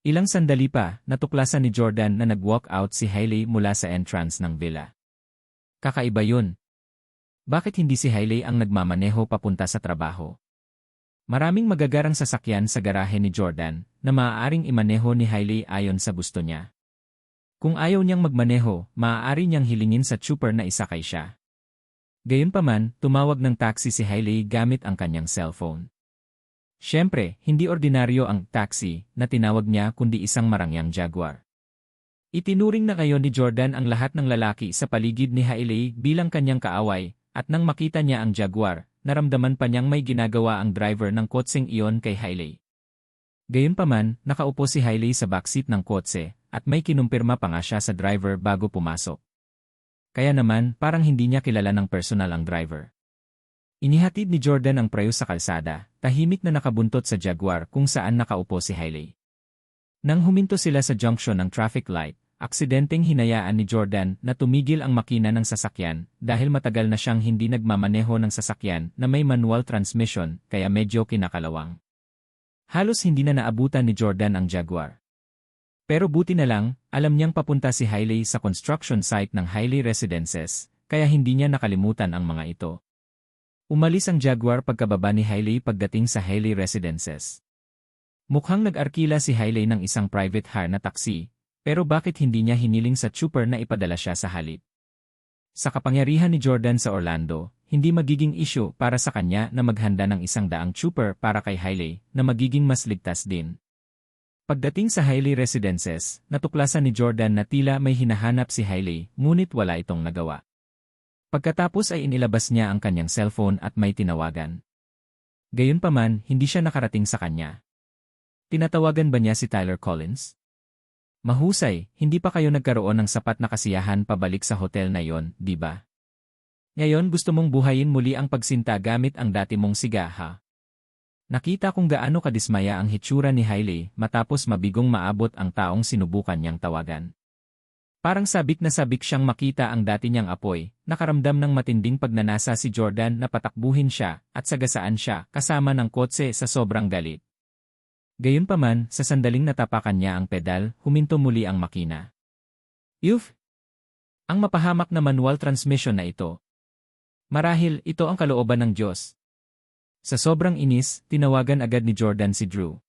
Ilang sandali pa, natuklasan ni Jordan na nag-walk out si Hailey mula sa entrance ng villa. Kakaiba yun. Bakit hindi si Hailey ang nagmamaneho papunta sa trabaho? Maraming magagarang sasakyan sa garahe ni Jordan na maaaring imaneho ni Hailey ayon sa gusto niya. Kung ayaw niyang magmaneho, maaari niyang hilingin sa chopper na isakay siya. Gayunpaman, tumawag ng taxi si Hailey gamit ang kanyang cellphone. Siyempre, hindi ordinaryo ang taxi na tinawag niya kundi isang marangyang Jaguar. Itinuring na ngayon ni Jordan ang lahat ng lalaki sa paligid ni Hailey bilang kanyang kaaway, at nang makita niya ang Jaguar, naramdaman pa niyang may ginagawa ang driver ng kotseng iyon kay Hailey. Gayunpaman, nakaupo si Hailey sa backseat ng kotse, at may kinumpirma pa nga siya sa driver bago pumasok. Kaya naman, parang hindi niya kilala ng personal ang driver. Inihatid ni Jordan ang Prius sa kalsada, tahimik na nakabuntot sa Jaguar kung saan nakaupo si Hailey. Nang huminto sila sa junction ng traffic light, aksidenteng hinayaan ni Jordan na tumigil ang makina ng sasakyan dahil matagal na siyang hindi nagmamaneho ng sasakyan na may manual transmission kaya medyo kinakalawang. Halos hindi na naabutan ni Jordan ang Jaguar. Pero buti na lang, alam niyang papunta si Hailey sa construction site ng Hailey Residences, kaya hindi niya nakalimutan ang mga ito. Umalis ang Jaguar pagkababa ni Hailey pagdating sa Hailey Residences. Mukhang nag-arkila si Hailey ng isang private hire na taxi, pero bakit hindi niya hiniling sa chopper na ipadala siya sa halip? Sa kapangyarihan ni Jordan sa Orlando, hindi magiging issue para sa kanya na maghanda ng 100 chopper para kay Hailey na magiging mas ligtas din. Pagdating sa Hailey Residences, natuklasan ni Jordan na tila may hinahanap si Hailey, ngunit wala itong nagawa. Pagkatapos ay inilabas niya ang kanyang cellphone at may tinawagan. Gayunpaman, hindi siya nakarating sa kanya. Tinatawagan ba niya si Tyler Collins? Mahusay, hindi pa kayo nagkaroon ng sapat na kasiyahan pabalik sa hotel na yon, di ba? Ngayon gusto mong buhayin muli ang pagsinta gamit ang dati mong siga ha? Nakita kung gaano kadismaya ang hitsura ni Hailey matapos mabigong maabot ang taong sinubukan niyang tawagan. Parang sabik na sabik siyang makita ang dati niyang apoy, nakaramdam ng matinding pagnanasa si Jordan na patakbuhin siya at sagasaan siya kasama ng kotse sa sobrang galit. Gayunpaman, sa sandaling natapakan niya ang pedal, huminto muli ang makina. Yuf! Ang mapahamak na manual transmission na ito. Marahil, ito ang kalooban ng Diyos. Sa sobrang inis, tinawagan agad ni Jordan si Drew.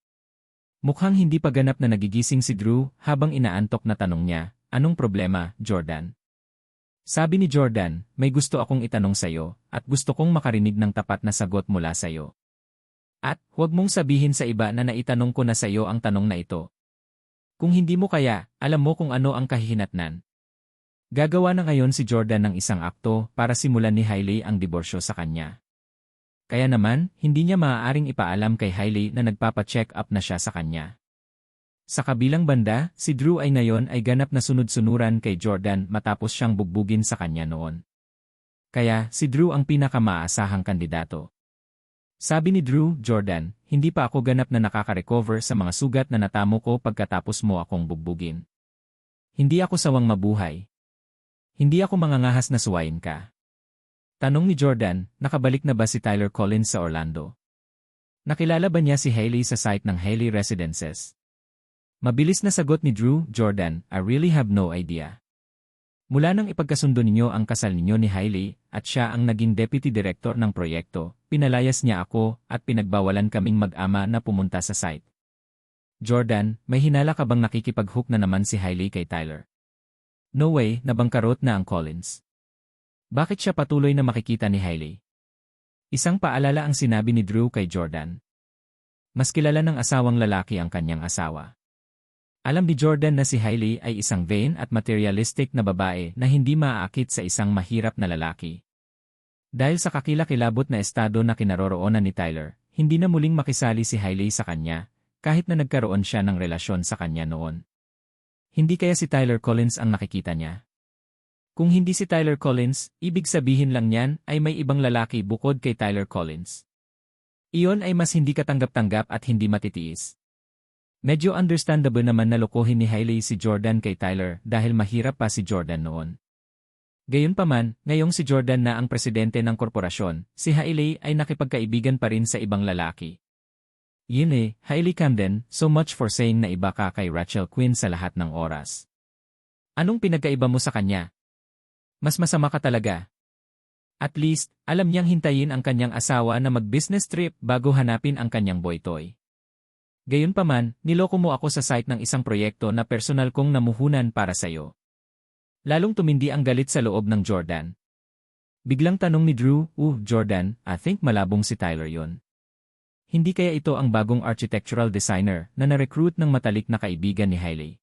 Mukhang hindi pa ganap na nagigising si Drew habang inaantok na tanong niya, "Anong problema, Jordan?" Sabi ni Jordan, "May gusto akong itanong sayo at gusto kong makarinig ng tapat na sagot mula sayo. At huwag mong sabihin sa iba na naitanong ko na sayo ang tanong na ito. Kung hindi mo kaya, alam mo kung ano ang kahihinatnan." Gagawa na ngayon si Jordan ng isang akto para simulan ni Hailey ang diborsyo sa kanya. Kaya naman, hindi niya maaaring ipaalam kay Hailey na nagpapa-check up na siya sa kanya. Sa kabilang banda, si Drew ay ngayon ay ganap na sunod-sunuran kay Jordan matapos siyang bugbugin sa kanya noon. Kaya, si Drew ang pinakamaasahang kandidato. Sabi ni Drew, "Jordan, hindi pa ako ganap na nakaka-recover sa mga sugat na natamo ko pagkatapos mo akong bugbugin. Hindi ako sawang mabuhay. Hindi ako mangangahas na suwayin ka." Tanong ni Jordan, nakabalik na ba si Tyler Collins sa Orlando? Nakilala ba niya si Hailey sa site ng Hailey Residences? Mabilis na sagot ni Drew, "Jordan, I really have no idea. Mula nang ipagkasundo ninyo ang kasal ninyo ni Hailey at siya ang naging deputy director ng proyekto, pinalayas niya ako at pinagbawalan kaming mag-ama na pumunta sa site. Jordan, may hinala ka bang nakikipag-hook na naman si Hailey kay Tyler?" "No way, nabangkarot na ang Collins." Bakit siya patuloy na makikita ni Hailey? Isang paalala ang sinabi ni Drew kay Jordan. Mas kilala ng asawang lalaki ang kanyang asawa. Alam ni Jordan na si Hailey ay isang vain at materialistic na babae na hindi maaakit sa isang mahirap na lalaki. Dahil sa kakilakilabot na estado na kinaroroonan ni Tyler, hindi na muling makisali si Hailey sa kanya, kahit na nagkaroon siya ng relasyon sa kanya noon. Hindi kaya si Tyler Collins ang nakikita niya? Kung hindi si Tyler Collins, ibig sabihin lang niyan ay may ibang lalaki bukod kay Tyler Collins. Iyon ay mas hindi katanggap-tanggap at hindi matitiis. Medyo understandable naman na lokohin ni Hailey si Jordan kay Tyler dahil mahirap pa si Jordan noon. Gayunpaman, ngayong si Jordan na ang presidente ng korporasyon, si Hailey ay nakipagkaibigan pa rin sa ibang lalaki. Yun Hailey Camden, so much for saying na iba ka kay Rachel Quinn sa lahat ng oras. Anong pinagkaiba mo sa kanya? Mas masama ka talaga. At least, alam niyang hintayin ang kanyang asawa na mag-business trip bago hanapin ang kanyang boy toy. Gayunpaman, niloko mo ako sa site ng isang proyekto na personal kong namuhunan para sa'yo. Lalong tumindi ang galit sa loob ng Jordan. Biglang tanong ni Drew, Jordan, I think malabong si Tyler yon. Hindi kaya ito ang bagong architectural designer na na-recruit ng matalik na kaibigan ni Hailey?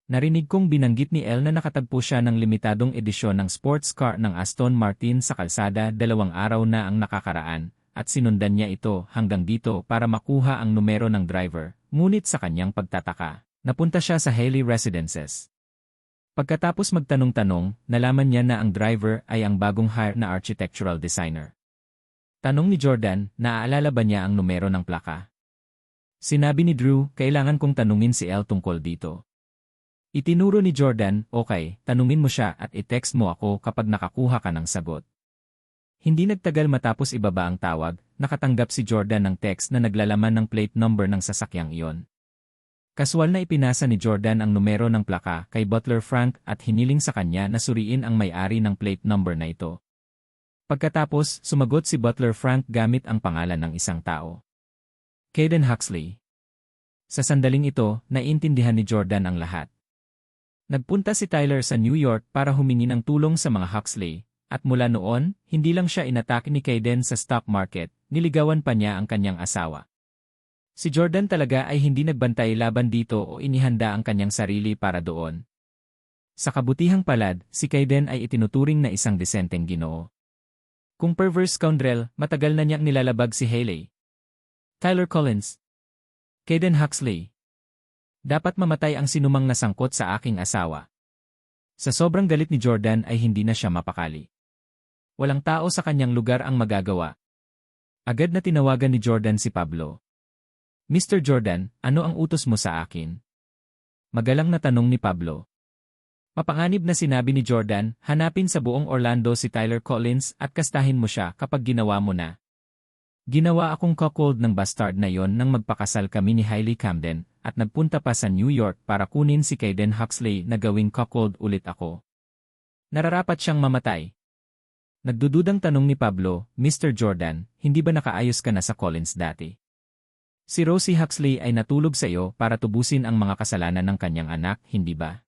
Narinig kong binanggit ni Elle na nakatagpo siya ng limitadong edisyon ng sports car ng Aston Martin sa kalsada 2 araw na ang nakakaraan, at sinundan niya ito hanggang dito para makuha ang numero ng driver, ngunit sa kanyang pagtataka, napunta siya sa Hailey Residences. Pagkatapos magtanong-tanong, nalaman niya na ang driver ay ang bagong hire na architectural designer. Tanong ni Jordan, naaalala ba niya ang numero ng plaka? Sinabi ni Drew, kailangan kong tanungin si Elle tungkol dito. Itinuro ni Jordan, okay, tanungin mo siya at i-text mo ako kapag nakakuha ka ng sagot. Hindi nagtagal matapos ibaba ang tawag, nakatanggap si Jordan ng text na naglalaman ng plate number ng sasakyang iyon. Kaswal na ipinasa ni Jordan ang numero ng plaka kay Butler Frank at hiniling sa kanya na suriin ang may-ari ng plate number na ito. Pagkatapos, sumagot si Butler Frank gamit ang pangalan ng isang tao. Caden Huxley. Sa sandaling ito, naiintindihan ni Jordan ang lahat. Nagpunta si Tyler sa New York para humingi ng tulong sa mga Huxley, at mula noon, hindi lang siya inatake ni Caden sa stock market, niligawan pa niya ang kanyang asawa. Si Jordan talaga ay hindi nagbantay laban dito o inihanda ang kanyang sarili para doon. Sa kabutihang palad, si Caden ay itinuturing na isang disenteng ginoo. Kung perverse scoundrel, matagal na niyang nilalabag si Hailey. Tyler Collins. Caden Huxley. Dapat mamatay ang sinumang nasangkot sa aking asawa. Sa sobrang galit ni Jordan ay hindi na siya mapakali. Walang tao sa kanyang lugar ang magagawa. Agad na tinawagan ni Jordan si Pablo. Mr. Jordan, ano ang utos mo sa akin? Magalang na tanong ni Pablo. Mapanganib na sinabi ni Jordan, hanapin sa buong Orlando si Tyler Collins at kastahin mo siya kapag ginawa mo na. Ginawa akong cuckold ng bastard na yon nang magpakasal kami ni Hailey Camden at nagpunta pa sa New York para kunin si Kayden Huxley na gawing cuckold ulit ako. Nararapat siyang mamatay. Nagdududang tanong ni Pablo, Mr. Jordan, hindi ba nakaayos ka na sa Collins dati? Si Rosie Huxley ay natulog sa iyo para tubusin ang mga kasalanan ng kanyang anak, hindi ba?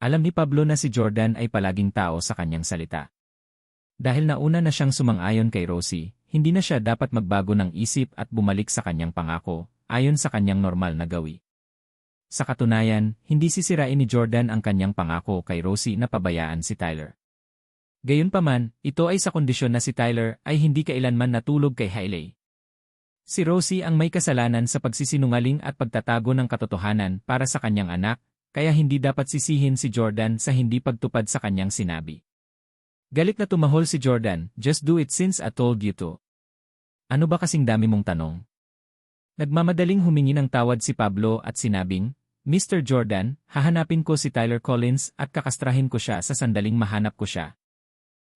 Alam ni Pablo na si Jordan ay palaging tao sa kanyang salita. Dahil nauna na siyang sumang-ayon kay Rosie, hindi na siya dapat magbago ng isip at bumalik sa kanyang pangako, ayon sa kanyang normal na gawi. Sa katunayan, hindi sisirain ni Jordan ang kanyang pangako kay Rosie na pabayaan si Tyler. Gayunpaman, ito ay sa kondisyon na si Tyler ay hindi kailanman natulog kay Hailey. Si Rosie ang may kasalanan sa pagsisinungaling at pagtatago ng katotohanan para sa kanyang anak, kaya hindi dapat sisihin si Jordan sa hindi pagtupad sa kanyang sinabi. Galit na tumahol si Jordan, just do it since I told you to. Ano ba kasing dami mong tanong? Nagmamadaling humingi ng tawad si Pablo at sinabing, Mr. Jordan, hahanapin ko si Tyler Collins at kakastrahin ko siya sa sandaling mahanap ko siya.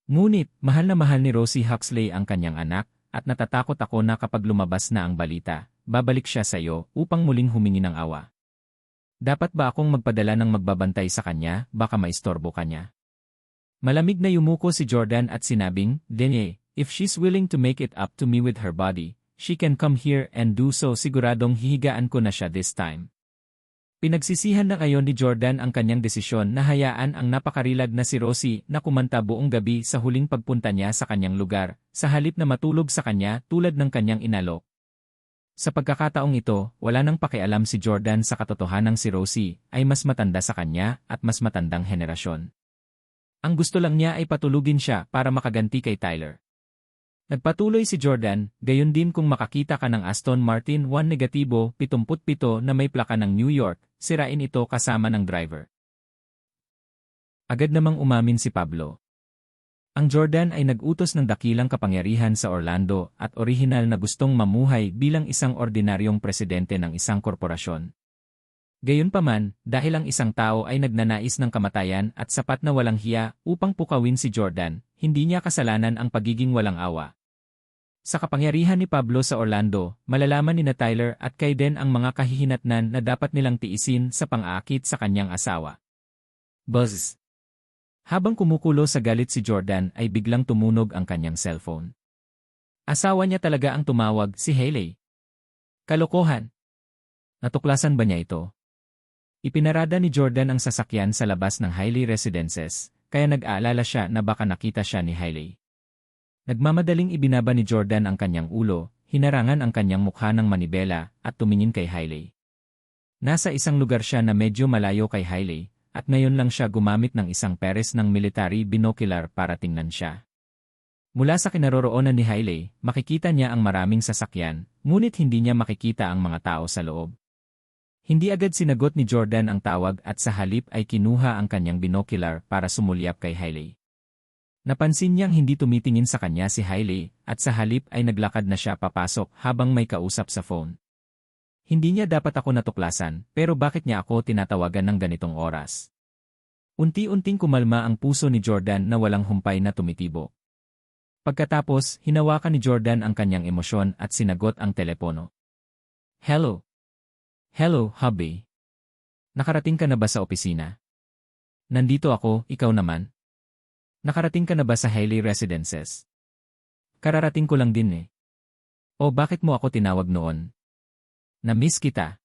Ngunit, mahal na mahal ni Rosie Huxley ang kanyang anak, at natatakot ako na kapag lumabas na ang balita, babalik siya sa iyo upang muling humingi ng awa. Dapat ba akong magpadala ng magbabantay sa kanya, baka maistorbo kanya? Malamig na yumuko si Jordan at sinabing, Denye, if she's willing to make it up to me with her body, she can come here and do so, siguradong hihigaan ko na siya this time. Pinagsisihan na ngayon ni Jordan ang kanyang desisyon na hayaan ang napakarilag na si Rosie na kumanta buong gabi sa huling pagpunta niya sa kanyang lugar, sa halip na matulog sa kanya tulad ng kanyang inalok. Sa pagkakataong ito, wala nang pakialam si Jordan sa katotohanang si Rosie ay mas matanda sa kanya at mas matandang henerasyon. Ang gusto lang niya ay patulugin siya para makaganti kay Tyler. Nagpatuloy si Jordan, gayon din kung makakita ka ng Aston Martin 1-77 na may plaka ng New York, sirain ito kasama ng driver. Agad namang umamin si Pablo. Ang Jordan ay nag-utos ng dakilang kapangyarihan sa Orlando at orihinal na gustong mamuhay bilang isang ordinaryong presidente ng isang korporasyon. Gayunpaman, dahil ang isang tao ay nagnanais ng kamatayan at sapat na walang hiya upang pukawin si Jordan, hindi niya kasalanan ang pagiging walang awa. Sa kapangyarihan ni Pablo sa Orlando, malalaman ni Tyler at Kayden ang mga kahihinatnan na dapat nilang tiisin sa pang-aakit sa kanyang asawa. Buzz! Habang kumukulo sa galit si Jordan ay biglang tumunog ang kanyang cellphone. Asawa niya talaga ang tumawag, si Hailey. Kalokohan! Natuklasan ba niya ito? Ipinarada ni Jordan ang sasakyan sa labas ng Hailey Residences, kaya nag-aalala siya na baka nakita siya ni Hailey. Nagmamadaling ibinaba ni Jordan ang kanyang ulo, hinarangan ang kanyang mukha ng manibela, at tumingin kay Hailey. Nasa isang lugar siya na medyo malayo kay Hailey, at ngayon lang siya gumamit ng isang pares ng military binocular para tingnan siya. Mula sa kinaroroonan ni Hailey, makikita niya ang maraming sasakyan, ngunit hindi niya makikita ang mga tao sa loob. Hindi agad sinagot ni Jordan ang tawag at sa halip ay kinuha ang kanyang binocular para sumulyap kay Hailey. Napansin niyang hindi tumitingin sa kanya si Hailey at sa halip ay naglakad na siya papasok habang may kausap sa phone. Hindi niya dapat ako natuklasan, pero bakit niya ako tinatawagan ng ganitong oras? Unti-unting kumalma ang puso ni Jordan na walang humpay na tumitibo. Pagkatapos, hinawakan ni Jordan ang kanyang emosyon at sinagot ang telepono. Hello? Hello, hubby. Nakarating ka na ba sa opisina? Nandito ako, ikaw naman. Nakarating ka na ba sa Hailey Residences? Kararating ko lang din eh. O bakit mo ako tinawag noon? Na-miss kita.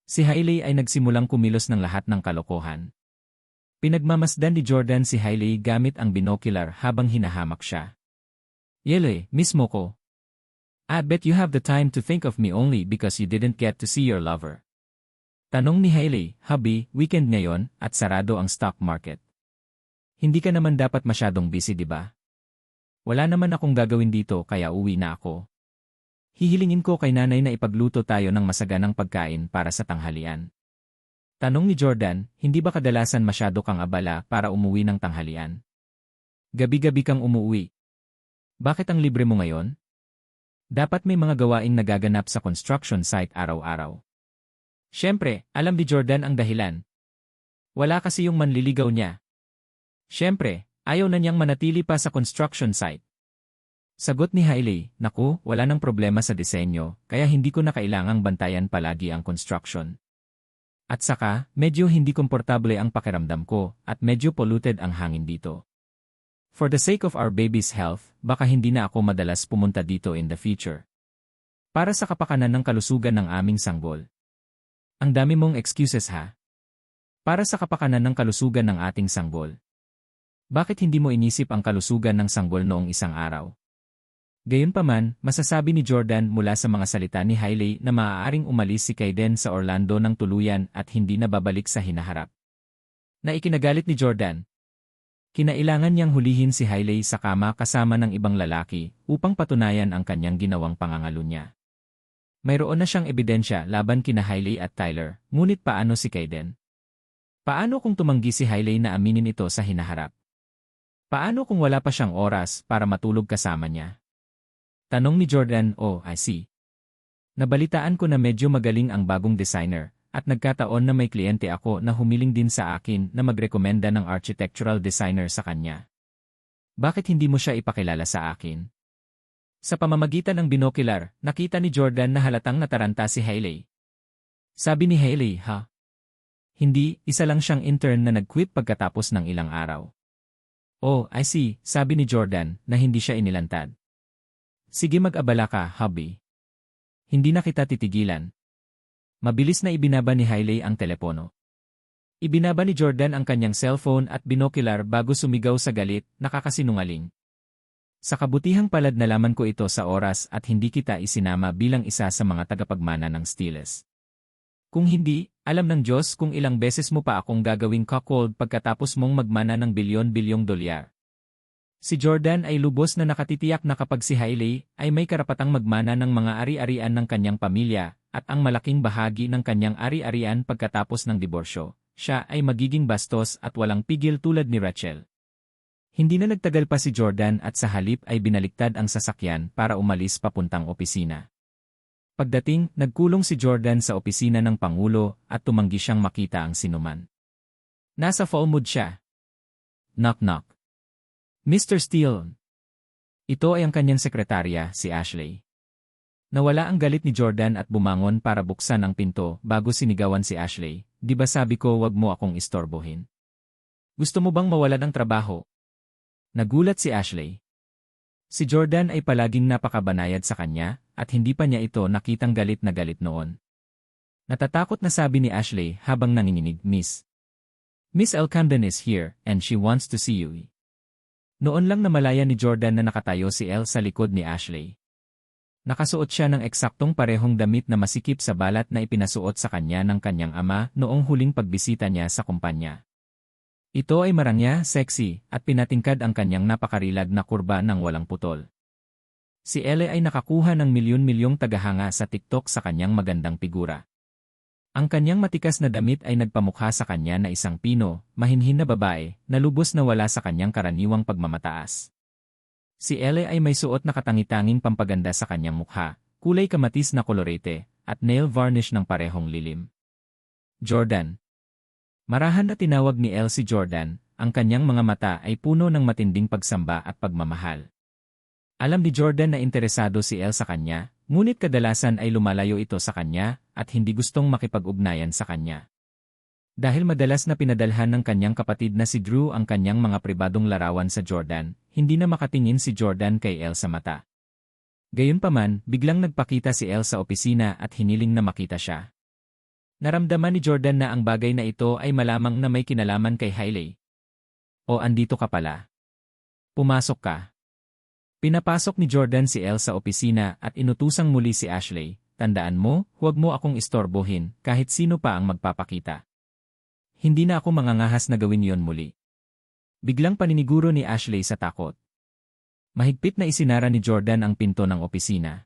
Si Hailey ay nagsimulang kumilos ng lahat ng kalokohan. Pinagmamasdan ni Jordan si Hailey gamit ang binocular habang hinahamak siya. Yele, miss mo ko. I bet you have the time to think of me only because you didn't get to see your lover. Tanong ni Hailey, hubby, weekend ngayon at sarado ang stock market. Hindi ka naman dapat masyadong busy, di ba? Wala naman akong gagawin dito kaya uwi na ako. Hihilingin ko kay nanay na ipagluto tayo ng masaganang pagkain para sa tanghalian. Tanong ni Jordan, hindi ba kadalasan masyado kang abala para umuwi ng tanghalian? Gabi-gabi kang umuwi. Bakit ang libre mo ngayon? Dapat may mga gawaing nagaganap sa construction site araw-araw. Siyempre, alam ni Jordan ang dahilan. Wala kasi yung manliligaw niya. Siyempre, ayaw na niyang manatili pa sa construction site. Sagot ni Hailey, naku, wala nang problema sa disenyo, kaya hindi ko na kailangang bantayan palagi ang construction. At saka, medyo hindi komportable ang pakiramdam ko, at medyo polluted ang hangin dito. For the sake of our baby's health, baka hindi na ako madalas pumunta dito in the future. Para sa kapakanan ng kalusugan ng aming sanggol. Ang dami mong excuses ha? Para sa kapakanan ng kalusugan ng ating sanggol. Bakit hindi mo inisip ang kalusugan ng sanggol noong isang araw? Gayunpaman, masasabi ni Jordan mula sa mga salita ni Hailey na maaaring umalis si Kaiden sa Orlando ng tuluyan at hindi na babalik sa hinaharap. Na ikinagalit ni Jordan. Kinailangan niyang hulihin si Hailey sa kama kasama ng ibang lalaki upang patunayan ang kanyang ginawang pangangalo niya. Mayroon na siyang ebidensya laban kina Hailey at Tyler, ngunit paano si Kaiden? Paano kung tumanggi si Hailey na aminin ito sa hinaharap? Paano kung wala pa siyang oras para matulog kasama niya? Tanong ni Jordan, oh, I see. Nabalitaan ko na medyo magaling ang bagong designer, at nagkataon na may kliyente ako na humiling din sa akin na magrekomenda ng architectural designer sa kanya. Bakit hindi mo siya ipakilala sa akin? Sa pamamagitan ng binocular, nakita ni Jordan na halatang nataranta si Hailey. Sabi ni Hailey, ha? Hindi, isa lang siyang intern na nag-quit pagkatapos ng ilang araw. Oh, I see, sabi ni Jordan na hindi siya inilantad. Sige mag-abala ka, hubby. Hindi na kita titigilan. Mabilis na ibinaba ni Hailey ang telepono. Ibinaba ni Jordan ang kanyang cellphone at binocular bago sumigaw sa galit, nakakasinungaling. Sa kabutihang palad nalaman ko ito sa oras at hindi kita isinama bilang isa sa mga tagapagmana ng Steelers. Kung hindi, alam ng Diyos kung ilang beses mo pa akong gagawing cuckold pagkatapos mong magmana ng bilyon-bilyong dolyar. Si Jordan ay lubos na nakatitiyak na kapag si Hailey ay may karapatang magmana ng mga ari-arian ng kanyang pamilya at ang malaking bahagi ng kanyang ari-arian pagkatapos ng diborsyo, siya ay magiging bastos at walang pigil tulad ni Rachel. Hindi na nagtagal pa si Jordan at sa halip ay binaliktad ang sasakyan para umalis papuntang opisina. Pagdating, nagkulong si Jordan sa opisina ng Pangulo at tumanggi siyang makita ang sinuman. Nasa fall mood siya. Knock-knock. Mr. Steele. Ito ay ang kanyang sekretarya, si Ashley. Nawala ang galit ni Jordan at bumangon para buksan ang pinto bago sinigawan si Ashley, di ba sabi ko wag mo akong istorbohin? Gusto mo bang mawalan ng trabaho? Nagulat si Ashley. Si Jordan ay palaging napakabanayad sa kanya at hindi pa niya ito nakitang galit na galit noon. Natatakot na sabi ni Ashley habang nanginginig, Miss L. Camden is here and she wants to see you. Noon lang namalaya ni Jordan na nakatayo si Elle sa likod ni Ashley. Nakasuot siya ng eksaktong parehong damit na masikip sa balat na ipinasuot sa kanya ng kanyang ama noong huling pagbisita niya sa kumpanya. Ito ay marangya, sexy, at pinatingkad ang kanyang napakarilag na kurba ng walang putol. Si Elle ay nakakuha ng milyon-milyong tagahanga sa TikTok sa kanyang magandang figura. Ang kanyang matikas na damit ay nagpamukha sa kanya na isang pino, mahinhin na babae, na lubos na wala sa kanyang karaniwang pagmamataas. Si Elle ay may suot na katangi-tanging pampaganda sa kanyang mukha, kulay kamatis na kolorete, at nail varnish ng parehong lilim. Jordan. Marahan na tinawag ni Elle si Jordan, ang kanyang mga mata ay puno ng matinding pagsamba at pagmamahal. Alam ni Jordan na interesado si Elle sa kanya, ngunit kadalasan ay lumalayo ito sa kanya at hindi gustong makipag-ugnayan sa kanya. Dahil madalas na pinadalhan ng kanyang kapatid na si Drew ang kanyang mga pribadong larawan sa Jordan, hindi na makatingin si Jordan kay Elle sa mata. Gayunpaman, biglang nagpakita si Elle sa opisina at hiniling na makita siya. Naramdaman ni Jordan na ang bagay na ito ay malamang na may kinalaman kay Hailey. O andito ka pala. Pumasok ka. Pinapasok ni Jordan si Elle sa opisina at inutusang muli si Ashley, tandaan mo, huwag mo akong istorbohin kahit sino pa ang magpapakita. Hindi na ako mangangahas na gawin yon muli. Biglang paniniguro ni Ashley sa takot. Mahigpit na isinara ni Jordan ang pinto ng opisina.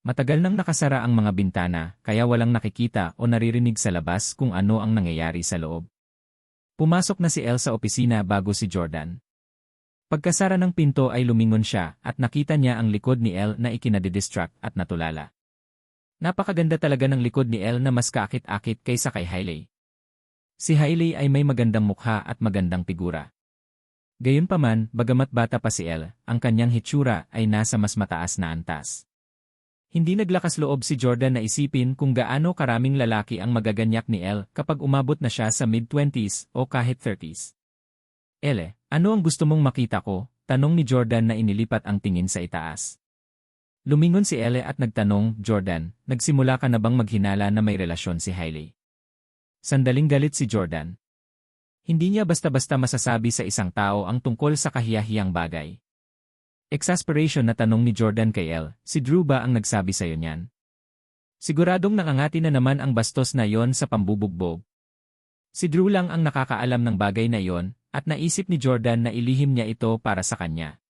Matagal nang nakasara ang mga bintana kaya walang nakikita o naririnig sa labas kung ano ang nangyayari sa loob. Pumasok na si Elle sa opisina bago si Jordan. Pagkasara ng pinto ay lumingon siya at nakita niya ang likod ni Elle na ikinadidistract at natulala. Napakaganda talaga ng likod ni Elle na mas kaakit-akit kaysa kay Hailey. Si Hailey ay may magandang mukha at magandang figura. Gayunpaman, bagamat bata pa si Elle, ang kanyang hitsura ay nasa mas mataas na antas. Hindi naglakas loob si Jordan na isipin kung gaano karaming lalaki ang magaganyak ni Elle kapag umabot na siya sa mid-20s o kahit 30s. Elle, ano ang gusto mong makita ko? Tanong ni Jordan na inilipat ang tingin sa itaas. Lumingon si Elle at nagtanong, Jordan, nagsimula ka na bang maghinala na may relasyon si Hailey? Sandaling galit si Jordan. Hindi niya basta-basta masasabi sa isang tao ang tungkol sa kahiyahiyang bagay. Exasperation na tanong ni Jordan kay Elle, si Drew ba ang nagsabi sa'yo niyan? Siguradong nakangati na naman ang bastos na yon sa pambubugbog. Si Drew lang ang nakakaalam ng bagay na yon, at naisip ni Jordan na ilihim niya ito para sa kanya.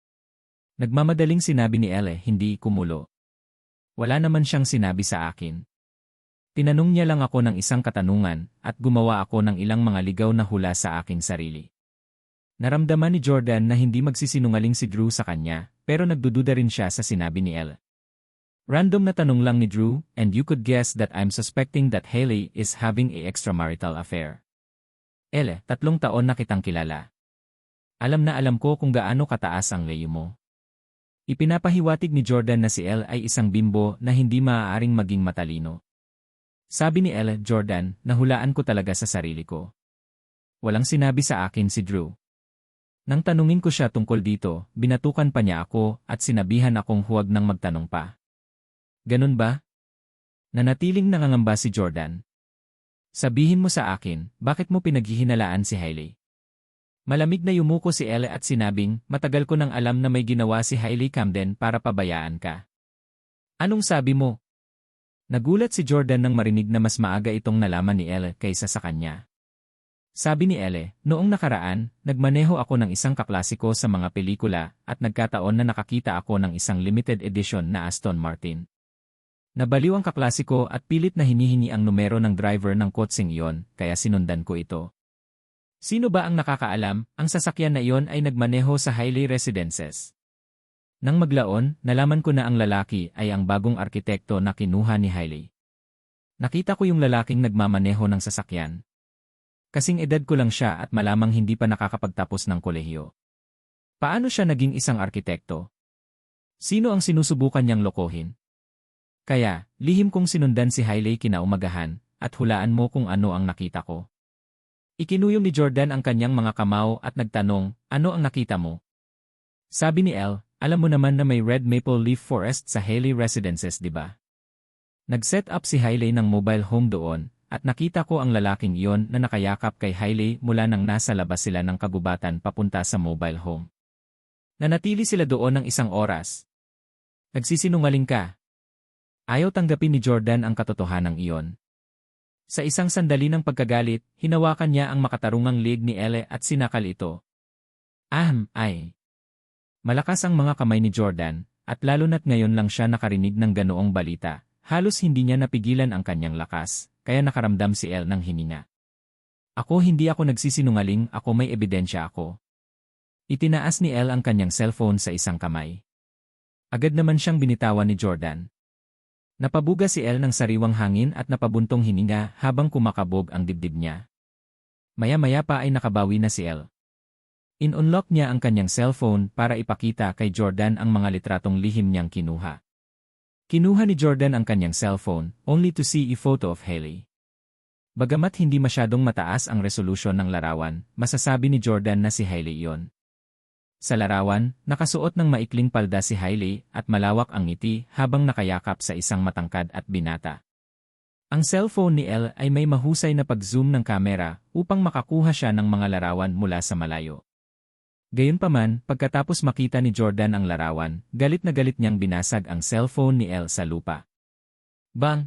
Nagmamadaling sinabi ni Elle, hindi kumulo. Wala naman siyang sinabi sa akin. Tinanong niya lang ako ng isang katanungan at gumawa ako ng ilang mga ligaw na hula sa aking sarili. Naramdaman ni Jordan na hindi magsisinungaling si Drew sa kanya, pero nagdududa rin siya sa sinabi ni Elle. Random na tanong lang ni Drew, and you could guess that I'm suspecting that Hailey is having a extramarital affair. Elle, 3 taon na kitang kilala. Alam na alam ko kung gaano kataas ang leyo mo. Ipinapahiwatig ni Jordan na si Elle ay isang bimbo na hindi maaaring maging matalino. Sabi ni Elle, Jordan, nahulaan ko talaga sa sarili ko. Walang sinabi sa akin si Drew. Nang tanungin ko siya tungkol dito, binatukan pa niya ako at sinabihan akong huwag nang magtanong pa. Ganun ba? Nanatiling nangangamba si Jordan. Sabihin mo sa akin, bakit mo pinaghihinalaan si Hailey? Malamig na yumuko si Elle at sinabing, matagal ko nang alam na may ginawa si Hailey Camden para pabayaan ka. Anong sabi mo? Nagulat si Jordan nang marinig na mas maaga itong nalaman ni Elle kaysa sa kanya. Sabi ni Elle, noong nakaraan, nagmaneho ako ng isang kaklasiko sa mga pelikula at nagkataon na nakakita ako ng isang limited edition na Aston Martin. Nabaliw ang kaklasiko at pilit na hinihingi ang numero ng driver ng kotseng iyon, kaya sinundan ko ito. Sino ba ang nakakaalam, ang sasakyan na iyon ay nagmaneho sa Hailey Residences. Nang maglaon, nalaman ko na ang lalaki ay ang bagong arkitekto na kinuha ni Hailey. Nakita ko yung lalaking nagmamaneho ng sasakyan. Kasing edad ko lang siya at malamang hindi pa nakakapagtapos ng kolehiyo. Paano siya naging isang arkitekto? Sino ang sinusubukan niyang lokohin? Kaya, lihim kong sinundan si Hailey kinaumagahan, at hulaan mo kung ano ang nakita ko. Ikinuyom ni Jordan ang kanyang mga kamao at nagtanong, ano ang nakita mo? Sabi ni Elle, alam mo naman na may red maple leaf forest sa Hailey Residences, di ba? Nag-set up si Hailey ng mobile home doon, at nakita ko ang lalaking iyon na nakayakap kay Hailey mula nang nasa labas sila ng kagubatan papunta sa mobile home. Nanatili sila doon ng 1 oras. Nagsisinungaling ka. Ayaw tanggapin ni Jordan ang katotohanan iyon. Sa isang sandali ng pagkagalit, hinawakan niya ang makatarungang leg ni Elle at sinakal ito. Ay. Malakas ang mga kamay ni Jordan, at lalo na't ngayon lang siya nakarinig ng ganoong balita, halos hindi niya napigilan ang kanyang lakas, kaya nakaramdam si Elle ng hininga. Hindi ako nagsisinungaling, ako may ebidensya ako. Itinaas ni Elle ang kanyang cellphone sa isang kamay. Agad naman siyang binitawan ni Jordan. Napabuga si Elle ng sariwang hangin at napabuntong hininga habang kumakabog ang dibdib niya. Maya-maya pa ay nakabawi na si Elle. In-unlock niya ang kanyang cellphone para ipakita kay Jordan ang mga litratong lihim niyang kinuha. Kinuha ni Jordan ang kanyang cellphone, only to see a photo of Hailey. Bagamat hindi masyadong mataas ang resolusyon ng larawan, masasabi ni Jordan na si Hailey iyon. Sa larawan, nakasuot ng maikling palda si Hailey at malawak ang ngiti habang nakayakap sa isang matangkad at binata. Ang cellphone ni Elle ay may mahusay na pag-zoom ng kamera upang makakuha siya ng mga larawan mula sa malayo. Gayunpaman, pagkatapos makita ni Jordan ang larawan, galit na galit niyang binasag ang cellphone ni Elle sa lupa. Bang!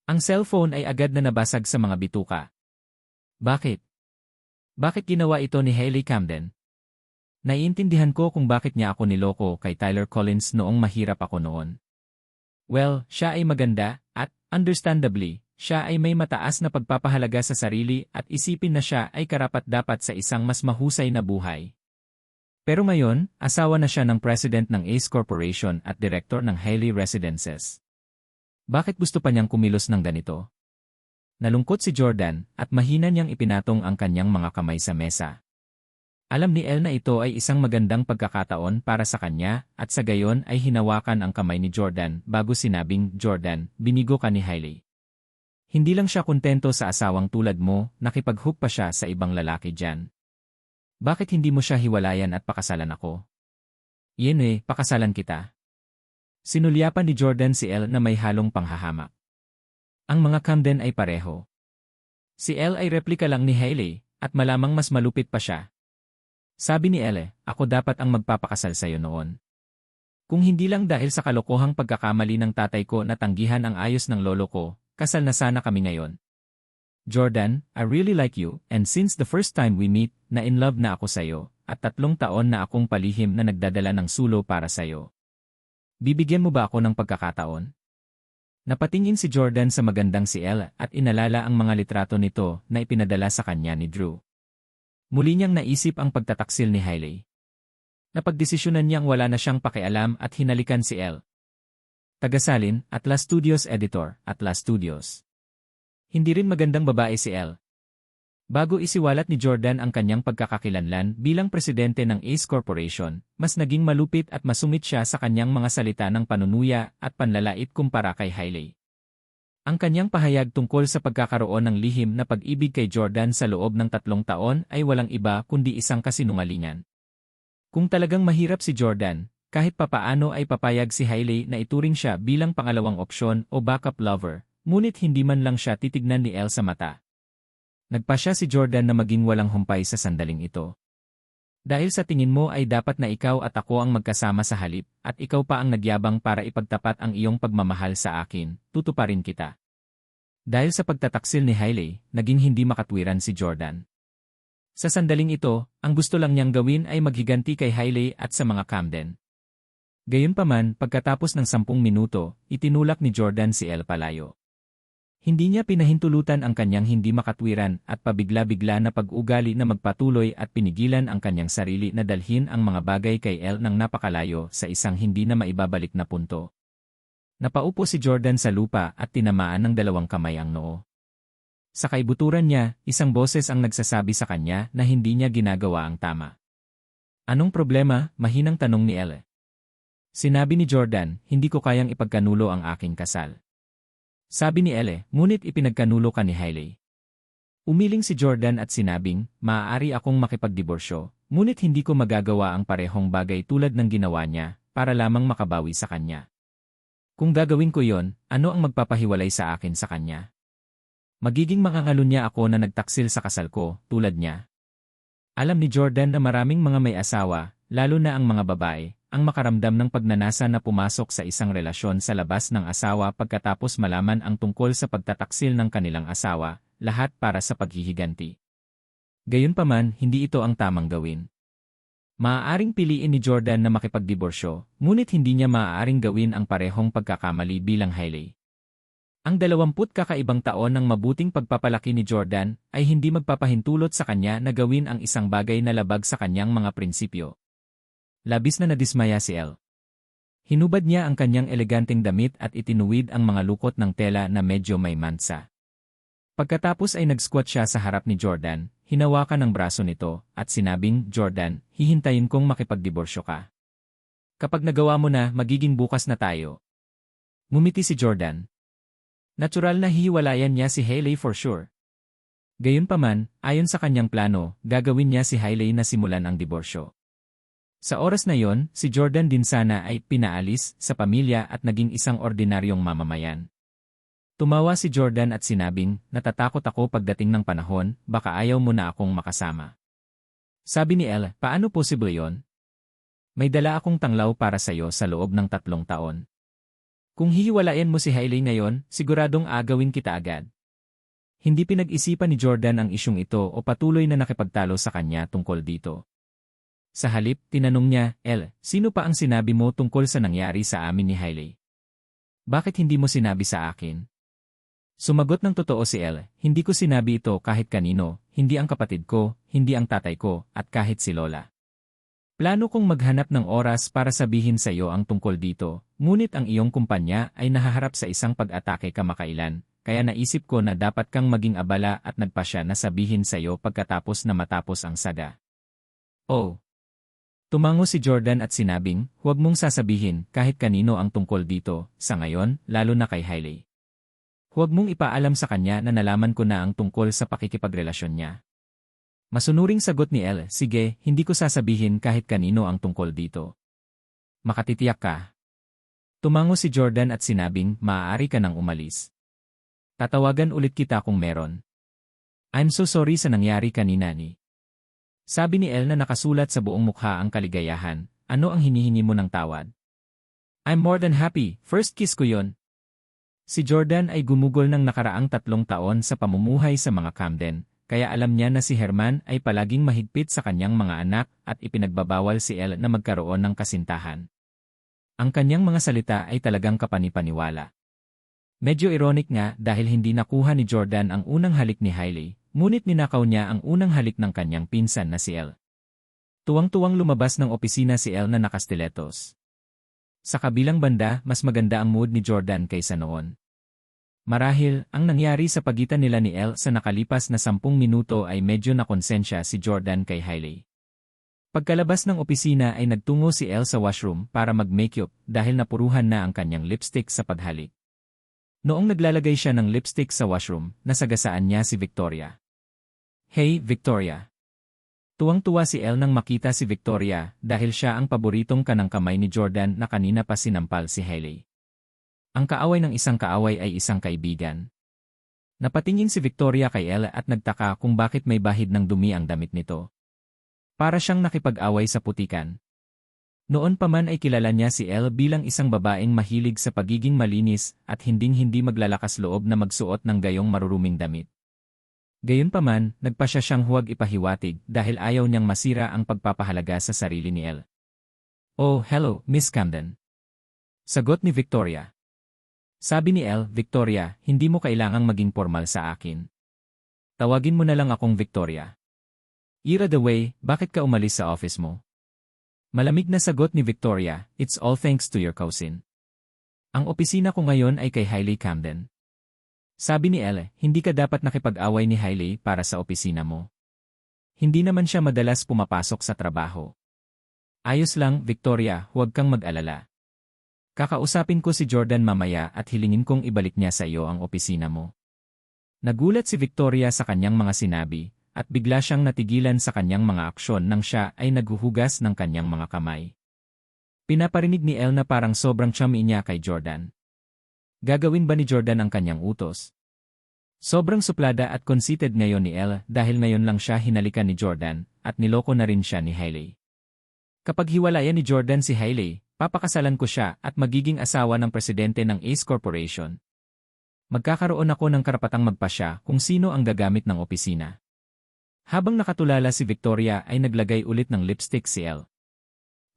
Ang cellphone ay agad na nabasag sa mga bituka. Bakit? Bakit ginawa ito ni Hailey Camden? Naiintindihan ko kung bakit niya ako niloko kay Tyler Collins noong mahirap ako noon. Well, siya ay maganda, at, understandably, siya ay may mataas na pagpapahalaga sa sarili at isipin na siya ay karapat-dapat sa isang mas mahusay na buhay. Pero ngayon, asawa na siya ng president ng Ace Corporation at director ng Hailey Residences. Bakit gusto pa niyang kumilos ng ganito? Nalungkot si Jordan at mahina niyang ipinatong ang kanyang mga kamay sa mesa. Alam ni Elle na ito ay isang magandang pagkakataon para sa kanya at sa gayon ay hinawakan ang kamay ni Jordan bago sinabing, "Jordan, binigo ka ni Hailey. Hindi lang siya kontento sa asawang tulad mo, nakipag-hook pa siya sa ibang lalaki dyan. Bakit hindi mo siya hiwalayan at pakasalan ako?" "Yene, pakasalan kita." Sinulyapan ni Jordan si Elle na may halong panghahamak. Ang mga Camden ay pareho. Si Elle ay replika lang ni Hailey at malamang mas malupit pa siya. Sabi ni Elle, "Ako dapat ang magpapakasal sa'yo noon. Kung hindi lang dahil sa kalokohang pagkakamali ng tatay ko na tanggihan ang ayos ng lolo ko, kasal na sana kami ngayon. Jordan, I really like you, and since the first time we meet, na in love na ako sa'yo, at 3 taon na akong palihim na nagdadala ng sulo para sa'yo. Bibigyan mo ba ako ng pagkakataon?" Napatingin si Jordan sa magandang si Elle at inalala ang mga litrato nito na ipinadala sa kanya ni Drew. Muli niyang naisip ang pagtataksil ni Hailey. Napagdesisyonan niyang wala na siyang pakialam at hinalikan si Elle. Tagasalin, Atlas Studios Editor, Atlas Studios. Hindi rin magandang babae si Elle. Bago isiwalat ni Jordan ang kanyang pagkakakilanlan bilang presidente ng Ace Corporation, mas naging malupit at masungit siya sa kanyang mga salita ng panunuya at panlalait kumpara kay Hailey. Ang kanyang pahayag tungkol sa pagkakaroon ng lihim na pag-ibig kay Jordan sa loob ng 3 taon ay walang iba kundi isang kasinungalingan. Kung talagang mahirap si Jordan, kahit papaano ay papayag si Hailey na ituring siya bilang pangalawang opsyon o backup lover, ngunit hindi man lang siya titignan ni Elle sa mata. Nagpasya si Jordan na maging walang humpay sa sandaling ito. Dahil sa tingin mo ay dapat na ikaw at ako ang magkasama sa halip, at ikaw pa ang nagyabang para ipagtapat ang iyong pagmamahal sa akin, tutuparin kita. Dahil sa pagtataksil ni Hailey, naging hindi makatwiran si Jordan. Sa sandaling ito, ang gusto lang niyang gawin ay maghiganti kay Hailey at sa mga Camden. Gayunpaman, pagkatapos ng 10 minuto, itinulak ni Jordan si Elle palayo. Hindi niya pinahintulutan ang kanyang hindi makatwiran at pabigla-bigla na pag-ugali na magpatuloy at pinigilan ang kanyang sarili na dalhin ang mga bagay kay Elle ng napakalayo sa isang hindi na maibabalik na punto. Napaupo si Jordan sa lupa at tinamaan ng 2 kamay ang noo. Sa kaibuturan niya, isang boses ang nagsasabi sa kanya na hindi niya ginagawa ang tama. "Anong problema?" mahinang tanong ni Elle. Sinabi ni Jordan, "Hindi ko kayang ipagkanulo ang aking kasal." Sabi ni Elle, "Ngunit ipinagkanulo ka ni Hailey." Umiling si Jordan at sinabing, "Maaari akong makipagdiborsyo, ngunit hindi ko magagawa ang parehong bagay tulad ng ginawa niya, para lamang makabawi sa kanya. Kung gagawin ko yon, ano ang magpapahiwalay sa akin sa kanya? Magiging makangalunya ako na nagtaksil sa kasal ko, tulad niya." Alam ni Jordan na maraming mga may asawa, lalo na ang mga babae, ang makaramdam ng pagnanasa na pumasok sa isang relasyon sa labas ng asawa pagkatapos malaman ang tungkol sa pagtataksil ng kanilang asawa, lahat para sa paghihiganti. Gayunpaman, hindi ito ang tamang gawin. Maaaring piliin ni Jordan na makipagdiborsyo, ngunit hindi niya maaaring gawin ang parehong pagkakamali bilang Hailey. Ang 20 kakaibang taon ng mabuting pagpapalaki ni Jordan ay hindi magpapahintulot sa kanya na gawin ang isang bagay na labag sa kanyang mga prinsipyo. Labis na nadismaya si Elle. Hinubad niya ang kanyang eleganteng damit at itinuwid ang mga lukot ng tela na medyo may mansa. Pagkatapos ay nag-squat siya sa harap ni Jordan, hinawakan ang braso nito, at sinabing, "Jordan, hihintayin kong makipagdiborsyo ka. Kapag nagawa mo na, magiging bukas na tayo." Ngumiti si Jordan. Natural na hihiwalayan niya si Hailey for sure. Gayunpaman, ayon sa kanyang plano, gagawin niya si Hailey na simulan ang diborsyo. Sa oras na yon, si Jordan din sana ay pinaalis sa pamilya at naging isang ordinaryong mamamayan. Tumawa si Jordan at sinabing, "Natatakot ako pagdating ng panahon, baka ayaw mo na akong makasama." Sabi ni Elle, "Paano posible yon? May dala akong tanglaw para sa'yo sa loob ng 3 taon. Kung hihiwalayan mo si Hailey ngayon, siguradong agawin kita agad." Hindi pinag-isipan ni Jordan ang isyung ito o patuloy na nakipagtalo sa kanya tungkol dito. Sa halip, tinanong niya, "Elle, sino pa ang sinabi mo tungkol sa nangyari sa amin ni Hailey? Bakit hindi mo sinabi sa akin?" Sumagot ng totoo si Elle, "Hindi ko sinabi ito kahit kanino, hindi ang kapatid ko, hindi ang tatay ko, at kahit si Lola. Plano kong maghanap ng oras para sabihin sa iyo ang tungkol dito, ngunit ang iyong kumpanya ay nahaharap sa isang pag-atake kamakailan, kaya naisip ko na dapat kang maging abala at nagpasya na sabihin sa iyo pagkatapos na matapos ang saga. Oh! Tumango si Jordan at sinabing, huwag mong sasabihin kahit kanino ang tungkol dito, sa ngayon, lalo na kay Hailey. Huwag mong ipaalam sa kanya na nalaman ko na ang tungkol sa pakikipagrelasyon niya. Masunuring sagot ni Elle, sige, hindi ko sasabihin kahit kanino ang tungkol dito. Makatitiyak ka. Tumango si Jordan at sinabing, maaari ka nang umalis. Tatawagan ulit kita kung meron. I'm so sorry sa nangyari kanina ni. Sabi ni Elle na nakasulat sa buong mukha ang kaligayahan, ano ang hinihingi mo ng tawad? I'm more than happy, first kiss ko yon. Si Jordan ay gumugol ng nakaraang 3 taon sa pamumuhay sa mga Camden, kaya alam niya na si Herman ay palaging mahigpit sa kanyang mga anak at ipinagbabawal si Elle na magkaroon ng kasintahan. Ang kanyang mga salita ay talagang kapanipaniwala. Medyo ironic nga dahil hindi nakuha ni Jordan ang unang halik ni Hailey, ngunit ninakaw niya ang unang halik ng kanyang pinsan na si Elle. Tuwang-tuwang lumabas ng opisina si Elle na nakastiletos. Sa kabilang banda, mas maganda ang mood ni Jordan kaysa noon. Marahil, ang nangyari sa pagitan nila ni Elle sa nakalipas na 10 minuto ay medyo nakonsensya si Jordan kay Hailey. Pagkalabas ng opisina ay nagtungo si Elle sa washroom para mag-makeup dahil napuruhan na ang kanyang lipstick sa paghalik. Noong naglalagay siya ng lipstick sa washroom, nasagasaan niya si Victoria. Hey, Victoria! Tuwang-tuwa si Elle nang makita si Victoria dahil siya ang paboritong kanang kamay ni Jordan na kanina pa sinampal si Hailey. Ang kaaway ng isang kaaway ay isang kaibigan. Napatingin si Victoria kay Elle at nagtaka kung bakit may bahid ng dumi ang damit nito. Para siyang nakipag-away sa putikan. Noon pa man ay kilala niya si Elle bilang isang babaeng mahilig sa pagiging malinis at hinding-hindi maglalakas loob na magsuot ng gayong maruruming damit. Gayunpaman, nagpasya siyang huwag ipahiwatig dahil ayaw niyang masira ang pagpapahalaga sa sarili ni Elle. Oh, hello, Miss Camden. Sagot ni Victoria. Sabi ni Elle, Victoria, hindi mo kailangang maging formal sa akin. Tawagin mo na lang akong Victoria. Ira the way, bakit ka umalis sa office mo? Malamig na sagot ni Victoria, it's all thanks to your cousin. Ang opisina ko ngayon ay kay Hailey Camden. Sabi ni Elle, hindi ka dapat nakipag-away ni Hailey para sa opisina mo. Hindi naman siya madalas pumapasok sa trabaho. Ayos lang, Victoria, huwag kang mag-alala. Kakausapin ko si Jordan mamaya at hilingin kong ibalik niya sa iyo ang opisina mo. Nagulat si Victoria sa kanyang mga sinabi, at bigla siyang natigilan sa kanyang mga aksyon nang siya ay naghuhugas ng kanyang mga kamay. Pinaparinig ni Elle na parang sobrang chummy niya kay Jordan. Gagawin ba ni Jordan ang kanyang utos? Sobrang suplada at conceited ngayon ni Elle dahil ngayon lang siya hinalikan ni Jordan at niloko na rin siya ni Hailey. Kapag hiwalayan ni Jordan si Hailey, papakasalan ko siya at magiging asawa ng presidente ng Ace Corporation. Magkakaroon ako ng karapatang magpasya kung sino ang gagamit ng opisina. Habang nakatulala si Victoria ay naglagay ulit ng lipstick si Elle.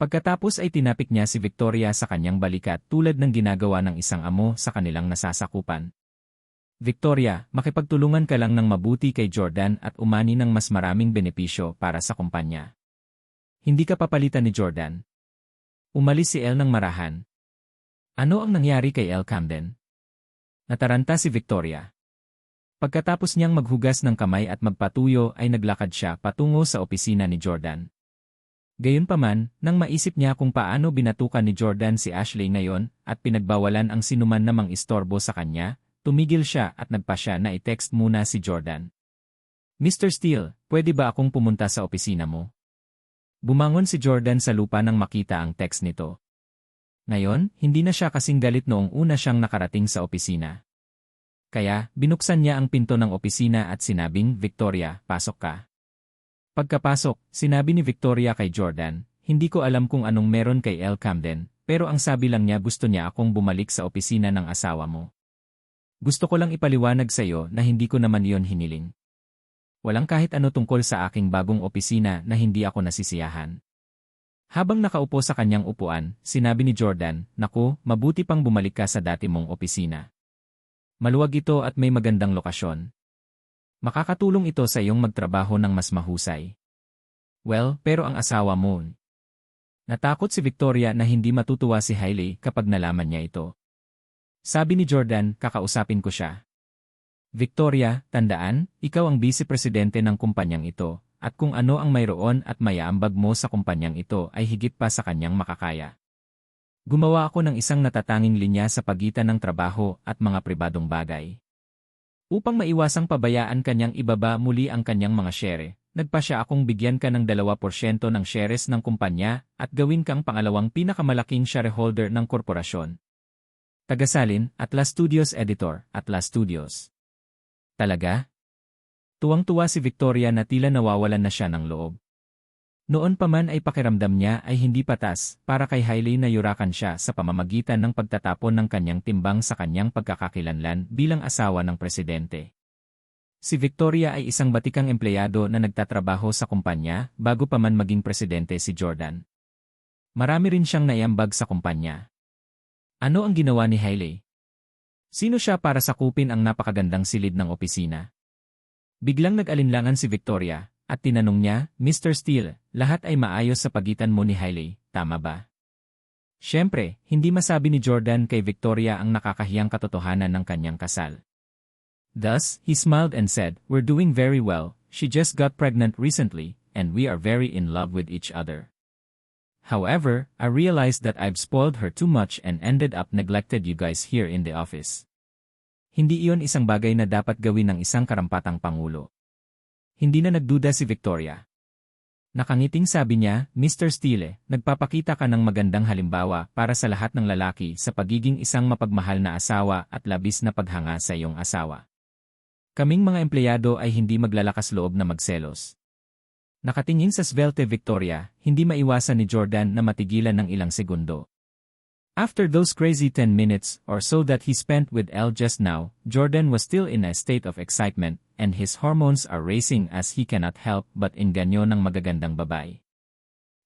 Pagkatapos ay tinapik niya si Victoria sa kanyang balikat tulad ng ginagawa ng isang amo sa kanilang nasasakupan. Victoria, makipagtulungan ka lang ng mabuti kay Jordan at umani ng mas maraming benepisyo para sa kumpanya. Hindi ka papalitan ni Jordan. Umalis si Elle ng marahan. Ano ang nangyari kay Elle Camden? Nataranta si Victoria. Pagkatapos niyang maghugas ng kamay at magpatuyo ay naglakad siya patungo sa opisina ni Jordan. Gayunpaman, nang maisip niya kung paano binatukan ni Jordan si Ashley ngayon at pinagbawalan ang sinuman namang istorbo sa kanya, tumigil siya at nagpasya na i-text muna si Jordan. Mr. Steele, pwede ba akong pumunta sa opisina mo? Bumangon si Jordan sa lupa nang makita ang text nito. Ngayon, hindi na siya kasing galit noong una siyang nakarating sa opisina. Kaya, binuksan niya ang pinto ng opisina at sinabing, Victoria, pasok ka. Pagkapasok, sinabi ni Victoria kay Jordan, hindi ko alam kung anong meron kay Elle Camden, pero ang sabi lang niya gusto niya akong bumalik sa opisina ng asawa mo. Gusto ko lang ipaliwanag sa iyo na hindi ko naman iyon hiniling. Walang kahit ano tungkol sa aking bagong opisina na hindi ako nasisiyahan. Habang nakaupo sa kanyang upuan, sinabi ni Jordan, naku, mabuti pang bumalik ka sa dati mong opisina. Maluwag ito at may magandang lokasyon. Makakatulong ito sa iyong magtrabaho ng mas mahusay. Well, pero ang asawa mo. Natakot si Victoria na hindi matutuwa si Hailey kapag nalaman niya ito. Sabi ni Jordan, kakausapin ko siya. Victoria, tandaan, ikaw ang vice-presidente ng kumpanyang ito, at kung ano ang mayroon at mayaambag mo sa kumpanyang ito ay higit pa sa kanyang makakaya. Gumawa ako ng isang natatanging linya sa pagitan ng trabaho at mga pribadong bagay. Upang maiwasang pabayaan kanyang ibaba muli ang kanyang mga share, nagpasya akong bigyan ka ng 2% ng shares ng kumpanya at gawin kang pangalawang pinakamalaking shareholder ng korporasyon. Tagasalin, Atlas Studios Editor, Atlas Studios. Talaga? Tuwang-tuwa si Victoria na tila nawawalan na siya ng loob. Noon pa man ay pakiramdam niya ay hindi patas para kay Hailey na yurakan siya sa pamamagitan ng pagtatapon ng kanyang timbang sa kanyang pagkakakilanlan bilang asawa ng presidente. Si Victoria ay isang batikang empleyado na nagtatrabaho sa kumpanya bago pa man maging presidente si Jordan. Marami rin siyang naiambag sa kumpanya. Ano ang ginawa ni Hailey? Sino siya para sakupin ang napakagandang silid ng opisina? Biglang nag-alinlangan si Victoria at tinanong niya, Mr. Steele, lahat ay maayos sa pagitan mo ni Hailey, tama ba? Siyempre, hindi masabi ni Jordan kay Victoria ang nakakahiyang katotohanan ng kanyang kasal. Thus, he smiled and said, we're doing very well, she just got pregnant recently, and we are very in love with each other. However, I realized that I've spoiled her too much and ended up neglected you guys here in the office. Hindi iyon isang bagay na dapat gawin ng isang karampatang pangulo. Hindi na nagduda si Victoria. Nakangiting sabi niya, Mr. Steele, nagpapakita ka ng magandang halimbawa para sa lahat ng lalaki sa pagiging isang mapagmahal na asawa at labis na paghanga sa iyong asawa. Kaming mga empleyado ay hindi maglalakas loob na magselos. Nakatingin sa svelte Victoria, hindi maiwasan ni Jordan na matigilan ng ilang segundo. After those crazy 10 minutes or so that he spent with Elle just now, Jordan was still in a state of excitement, and his hormones are racing as he cannot help but inganyo ng magagandang babae.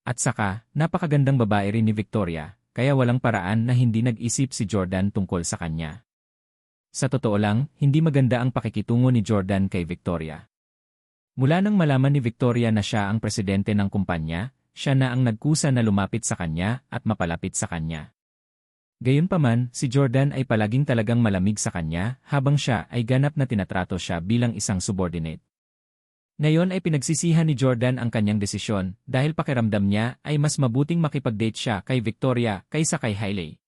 At saka, napakagandang babae rin ni Victoria, kaya walang paraan na hindi nag-isip si Jordan tungkol sa kanya. Sa totoo lang, hindi maganda ang pakikitungo ni Jordan kay Victoria. Mula nang malaman ni Victoria na siya ang presidente ng kumpanya, siya na ang nagkusa na lumapit sa kanya at mapalapit sa kanya. Gayunpaman, si Jordan ay palaging talagang malamig sa kanya habang siya ay ganap na tinatrato siya bilang isang subordinate. Ngayon ay pinagsisihan ni Jordan ang kanyang desisyon dahil pakiramdam niya ay mas mabuting makipag-date siya kay Victoria kaysa kay Hailey.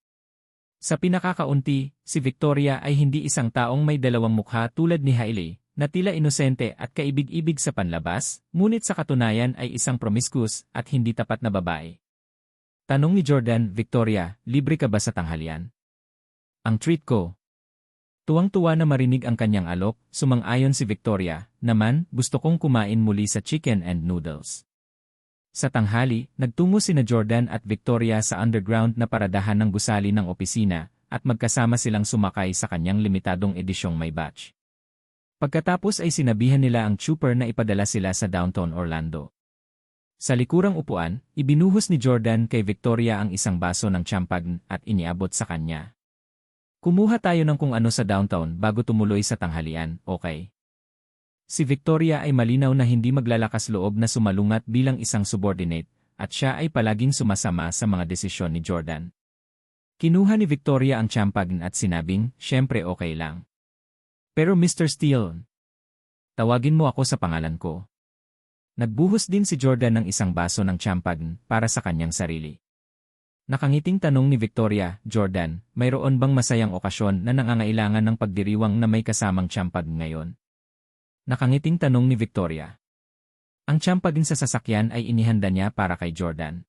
Sa pinakakaunti, si Victoria ay hindi isang taong may dalawang mukha tulad ni Hailey, na tila inosente at kaibig-ibig sa panlabas, ngunit sa katunayan ay isang promiscuous at hindi tapat na babae. Tanong ni Jordan, Victoria, libre ka ba sa tanghalian? Ang treat ko. Tuwang-tuwa na marinig ang kanyang alok, sumang-ayon si Victoria, naman, gusto kong kumain muli sa chicken and noodles. Sa tanghali, nagtungo sina Jordan at Victoria sa underground na paradahan ng gusali ng opisina, at magkasama silang sumakay sa kanyang limitadong edisyong may batch. Pagkatapos ay sinabihan nila ang trooper na ipadala sila sa downtown Orlando. Sa likurang upuan, ibinuhos ni Jordan kay Victoria ang isang baso ng champagne at iniabot sa kanya. Kumuha tayo ng kung ano sa downtown bago tumuloy sa tanghalian, okay? Si Victoria ay malinaw na hindi maglalakas loob na sumalungat bilang isang subordinate, at siya ay palaging sumasama sa mga desisyon ni Jordan. Kinuha ni Victoria ang champagne at sinabing, syempre okay lang. Pero Mr. Steele, tawagin mo ako sa pangalan ko. Nagbuhos din si Jordan ng isang baso ng champagne para sa kanyang sarili. Nakangiting tanong ni Victoria, Jordan, mayroon bang masayang okasyon na nangangailangan ng pagdiriwang na may kasamang champagne ngayon? Nakangiting tanong ni Victoria. Ang champagne sa sasakyan ay inihanda niya para kay Jordan.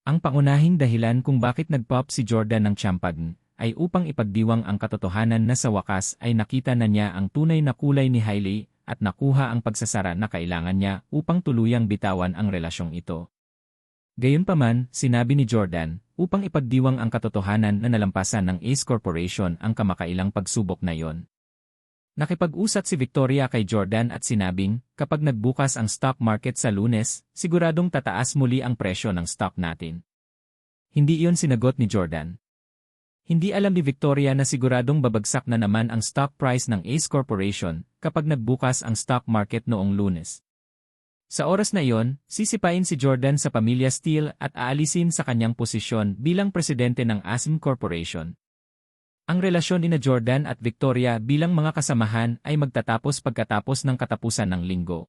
Ang pangunahing dahilan kung bakit nagpop si Jordan ng champagne ay upang ipagdiwang ang katotohanan na sa wakas ay nakita na niya ang tunay na kulay ni Hailey at nakuha ang pagsasara na kailangan niya upang tuluyang bitawan ang relasyong ito. Gayunpaman, sinabi ni Jordan, upang ipagdiwang ang katotohanan na nalampasan ng Ace Corporation ang kamakailang pagsubok na yon. Nakipag-usat si Victoria kay Jordan at sinabing, kapag nagbukas ang stock market sa Lunes, siguradong tataas muli ang presyo ng stock natin. Hindi iyon sinagot ni Jordan. Hindi alam ni Victoria na siguradong babagsak na naman ang stock price ng Ace Corporation kapag nagbukas ang stock market noong Lunes. Sa oras na iyon, sisipain si Jordan sa pamilya Steele at aalisin sa kanyang posisyon bilang presidente ng ASM Corporation. Ang relasyon ni Jordan at Victoria bilang mga kasamahan ay magtatapos pagkatapos ng katapusan ng linggo.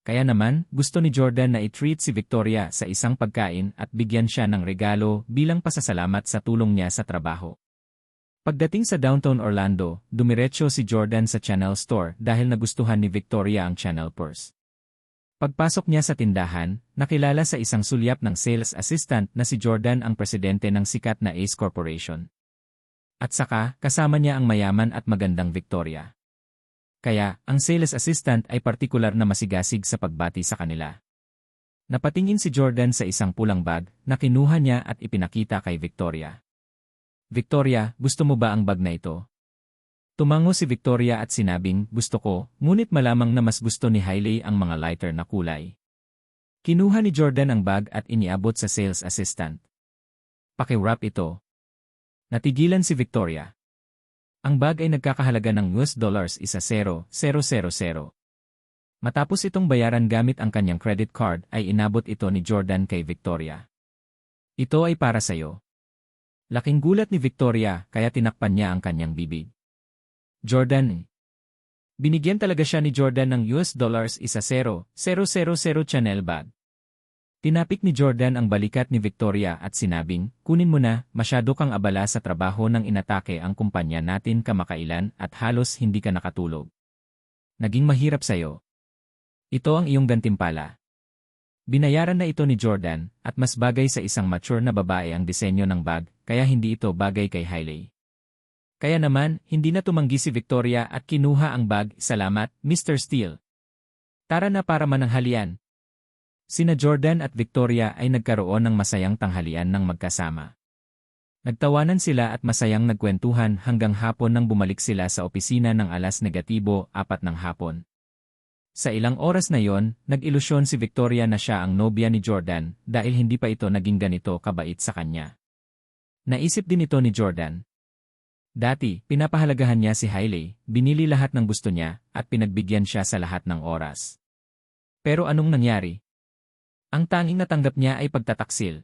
Kaya naman, gusto ni Jordan na i-treat si Victoria sa isang pagkain at bigyan siya ng regalo bilang pasasalamat sa tulong niya sa trabaho. Pagdating sa downtown Orlando, dumiretso si Jordan sa Chanel store dahil nagustuhan ni Victoria ang Chanel purse. Pagpasok niya sa tindahan, nakilala sa isang sulyap ng sales assistant na si Jordan ang presidente ng sikat na Ace Corporation. At saka, kasama niya ang mayaman at magandang Victoria. Kaya, ang sales assistant ay partikular na masigasig sa pagbati sa kanila. Napatingin si Jordan sa isang pulang bag na kinuha niya at ipinakita kay Victoria. Victoria, gusto mo ba ang bag na ito? Tumango si Victoria at sinabing, gusto ko, ngunit malamang na mas gusto ni Hailey ang mga lighter na kulay. Kinuha ni Jordan ang bag at iniabot sa sales assistant. Paki-wrap ito. Natigilan si Victoria. Ang bag ay nagkakahalaga ng $10,000. Matapos itong bayaran gamit ang kanyang credit card ay inabot ito ni Jordan kay Victoria. Ito ay para sayo. Laking gulat ni Victoria kaya tinakpan niya ang kanyang bibig. Jordan. Binigyan talaga siya ni Jordan ng $10,000 Chanel bag. Tinapik ni Jordan ang balikat ni Victoria at sinabing, kunin mo na, masyado kang abala sa trabaho ng inatake ang kumpanya natin kamakailan at halos hindi ka nakatulog. Naging mahirap sayo. Ito ang iyong gantimpala. Binayaran na ito ni Jordan at mas bagay sa isang mature na babae ang disenyo ng bag kaya hindi ito bagay kay Hailey. Kaya naman, hindi na tumanggi si Victoria at kinuha ang bag, salamat, Mr. Steele. Tara na para mananghalian. Sina Jordan at Victoria ay nagkaroon ng masayang tanghalian ng magkasama. Nagtawanan sila at masayang nagkwentuhan hanggang hapon nang bumalik sila sa opisina ng 4:00 ng hapon. Sa ilang oras na yon, nag-ilusyon si Victoria na siya ang nobya ni Jordan dahil hindi pa ito naging ganito kabait sa kanya. Naisip din ito ni Jordan. Dati, pinapahalagahan niya si Hailey, binili lahat ng gusto niya, at pinagbigyan siya sa lahat ng oras. Pero anong nangyari? Ang tanging natanggap niya ay pagtataksil.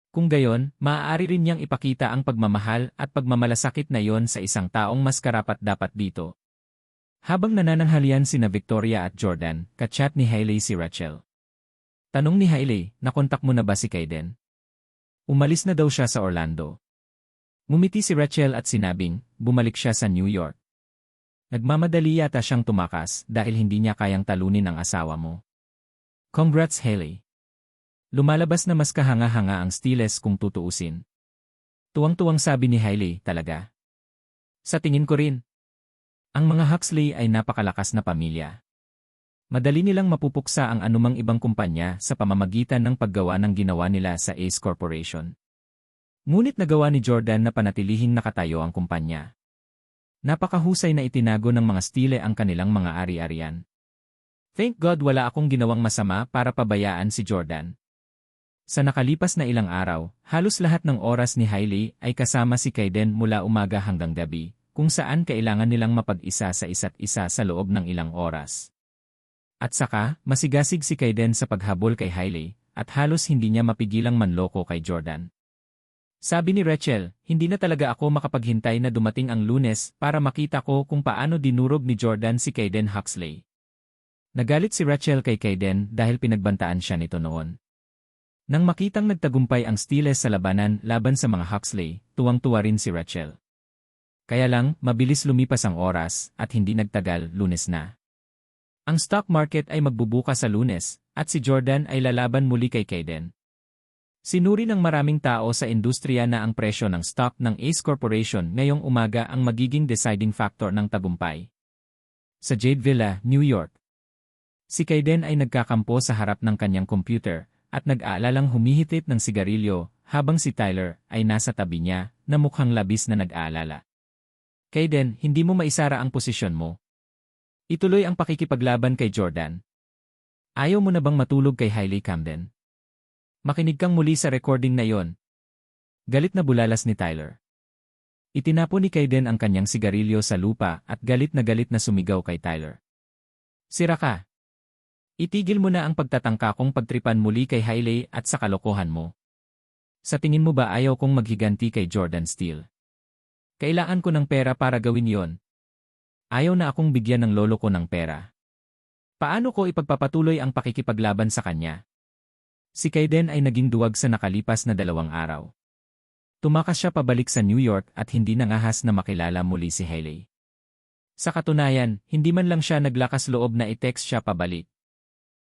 Kung gayon, maaari rin niyang ipakita ang pagmamahal at pagmamalasakit na yon sa isang taong mas karapat-dapat dito. Habang nanananghalian sina Victoria at Jordan, kachat ni Hailey si Rachel. Tanong ni Hailey, nakontak mo na ba si Kaiden? Umalis na daw siya sa Orlando. Ngumiti si Rachel at sinabing, bumalik siya sa New York. Nagmamadali yata siyang tumakas dahil hindi niya kayang talunin ang asawa mo. Congrats Hailey. Lumalabas na mas kahanga-hanga ang Steeles kung tutuusin. Tuwang-tuwang sabi ni Hailey, talaga. Sa tingin ko rin. Ang mga Huxley ay napakalakas na pamilya. Madali nilang mapupuksa ang anumang ibang kumpanya sa pamamagitan ng paggawa ng ginawa nila sa Ace Corporation. Ngunit nagawa ni Jordan na panatilihing nakatayo ang kumpanya. Napakahusay na itinago ng mga Steele ang kanilang mga ari-arian. Thank God wala akong ginawang masama para pabayaan si Jordan. Sa nakalipas na ilang araw, halos lahat ng oras ni Hailey ay kasama si Kaiden mula umaga hanggang gabi, kung saan kailangan nilang mapag-isa sa isa't isa sa loob ng ilang oras. At saka, masigasig si Kaiden sa paghabol kay Hailey, at halos hindi niya mapigilang manloko kay Jordan. Sabi ni Rachel, hindi na talaga ako makapaghintay na dumating ang Lunes para makita ko kung paano dinurog ni Jordan si Kaiden Huxley. Nagalit si Rachel kay Kaiden dahil pinagbantaan siya nito noon. Nang makitang nagtagumpay ang Steeles sa labanan laban sa mga Huxley, tuwang-tuwa rin si Rachel. Kaya lang, mabilis lumipas ang oras at hindi nagtagal, Lunes na. Ang stock market ay magbubukas sa Lunes at si Jordan ay lalaban muli kay Kaiden. Sinuri ng maraming tao sa industriya na ang presyo ng stock ng Ace Corporation ngayong umaga ang magiging deciding factor ng tagumpay. Sa Jade Villa, New York. Si Kaiden ay nagkakampo sa harap ng kanyang computer at nag-aalalang humihitit ng sigarilyo habang si Tyler ay nasa tabi niya na mukhang labis na nag-aalala. Kaiden, hindi mo maisara ang posisyon mo. Ituloy ang pakikipaglaban kay Jordan. Ayaw mo na bang matulog kay Hailey Camden? Makinig kang muli sa recording na yon. Galit na bulalas ni Tyler. Itinapon ni Kaiden ang kanyang sigarilyo sa lupa at galit na sumigaw kay Tyler. Sira ka. Itigil mo na ang pagtatangka kong pagtripan muli kay Hailey at sa kalokohan mo. Sa tingin mo ba ayaw kong maghiganti kay Jordan Steele? Kailangan ko ng pera para gawin yon. Ayaw na akong bigyan ng lolo ko ng pera. Paano ko ipagpapatuloy ang pakikipaglaban sa kanya? Si Kaiden ay naging duwag sa nakalipas na 2 araw. Tumakas siya pabalik sa New York at hindi nangahas na makilala muli si Hailey. Sa katunayan, hindi man lang siya naglakas loob na i-text siya pabalik.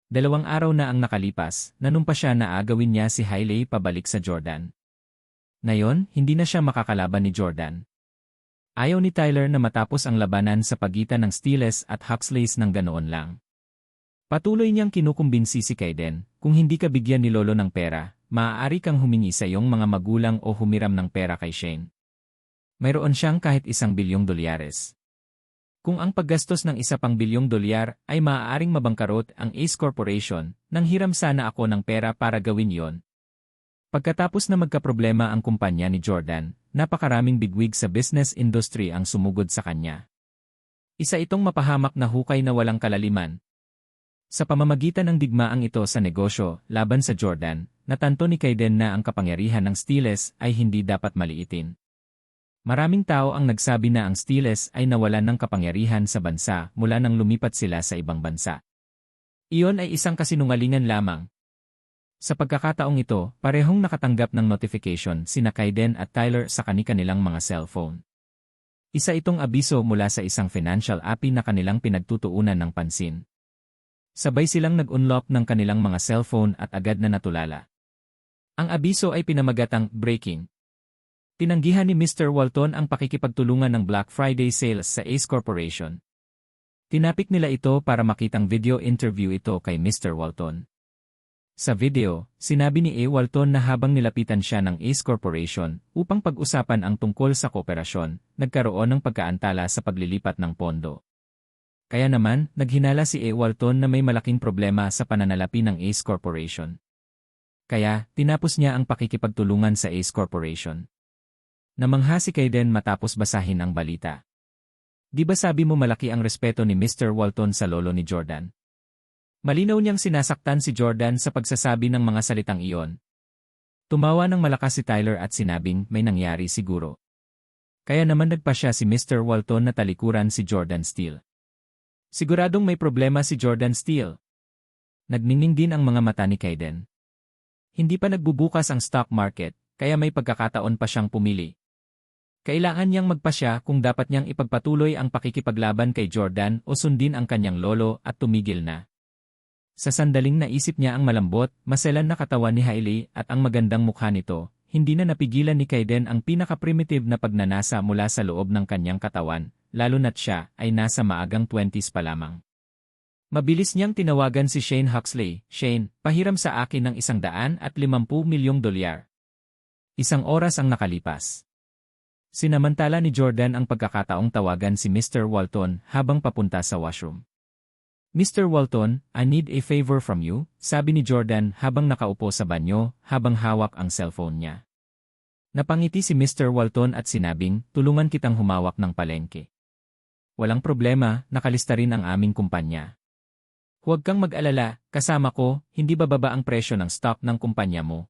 2 araw na ang nakalipas, nanumpa siya na agawin niya si Hailey pabalik sa Jordan. Ngayon, hindi na siya makakalaban ni Jordan. Ayaw ni Tyler na matapos ang labanan sa pagitan ng Steele at Huxley ng ganoon lang. Patuloy niyang kinukumbinsi si Kaiden, kung hindi ka bigyan ni Lolo ng pera, maaari kang humingi sa iyong mga magulang o humiram ng pera kay Shane. Mayroon siyang kahit $1 bilyong. Kung ang paggastos ng $1 bilyong ay maaaring mabangkarot ang Ace Corporation, nang hiram sana ako ng pera para gawin yon. Pagkatapos na magkaproblema ang kumpanya ni Jordan, napakaraming bigwig sa business industry ang sumugod sa kanya. Isa itong mapahamak na hukay na walang kalaliman. Sa pamamagitan ng digmaang ito sa negosyo laban sa Jordan, natanto ni Kaiden na ang kapangyarihan ng Steele ay hindi dapat maliitin. Maraming tao ang nagsabi na ang Steele ay nawalan ng kapangyarihan sa bansa mula nang lumipat sila sa ibang bansa. Iyon ay isang kasinungalingan lamang. Sa pagkakataong ito, parehong nakatanggap ng notification sina Kaiden at Tyler sa kani-kanilang mga cellphone. Isa itong abiso mula sa isang financial app na kanilang pinagtutuunan ng pansin. Sabay silang nag-unlock ng kanilang mga cellphone at agad na natulala. Ang abiso ay pinamagatang breaking. Tinanggihan ni Mr. Walton ang pakikipagtulungan ng Black Friday sales sa Ace Corporation. Tinapik nila ito para makitang video interview ito kay Mr. Walton. Sa video, sinabi ni A. Walton na habang nilapitan siya ng Ace Corporation upang pag-usapan ang tungkol sa kooperasyon, nagkaroon ng pagkaantala sa paglilipat ng pondo. Kaya naman, naghinala si A. Walton na may malaking problema sa pananalapi ng Ace Corporation. Kaya, tinapos niya ang pakikipagtulungan sa Ace Corporation. Namangha si Kaiden matapos basahin ang balita. Di ba sabi mo malaki ang respeto ni Mr. Walton sa lolo ni Jordan? Malinaw niyang sinasaktan si Jordan sa pagsasabi ng mga salitang iyon. Tumawa ng malakas si Tyler at sinabing may nangyari siguro. Kaya naman nagpasya si Mr. Walton na talikuran si Jordan Steele. Siguradong may problema si Jordan Steele. Nagningning din ang mga mata ni Kaiden. Hindi pa nagbubukas ang stock market, kaya may pagkakataon pa siyang pumili. Kailangan niyang magpasya kung dapat niyang ipagpatuloy ang pakikipaglaban kay Jordan o sundin ang kanyang lolo at tumigil na. Sa sandaling naisip niya ang malambot, maselan na katawan ni Hailey at ang magandang mukha nito, hindi na napigilan ni Kaiden ang pinaka-primitive na pagnanasa mula sa loob ng kanyang katawan, lalo na't siya ay nasa maagang 20s pa lamang. Mabilis niyang tinawagan si Shane Huxley. Shane, pahiram sa akin ng $150 milyong. 1 oras ang nakalipas. Sinamantala ni Jordan ang pagkakataong tawagan si Mr. Walton habang papunta sa washroom. Mr. Walton, I need a favor from you, sabi ni Jordan habang nakaupo sa banyo habang hawak ang cellphone niya. Napangiti si Mr. Walton at sinabing, tulungan kitang humawak ng palengke. Walang problema, nakalista rin ang aming kumpanya. Huwag kang mag-alala, kasama ko, hindi bababa ang presyo ng stock ng kumpanya mo.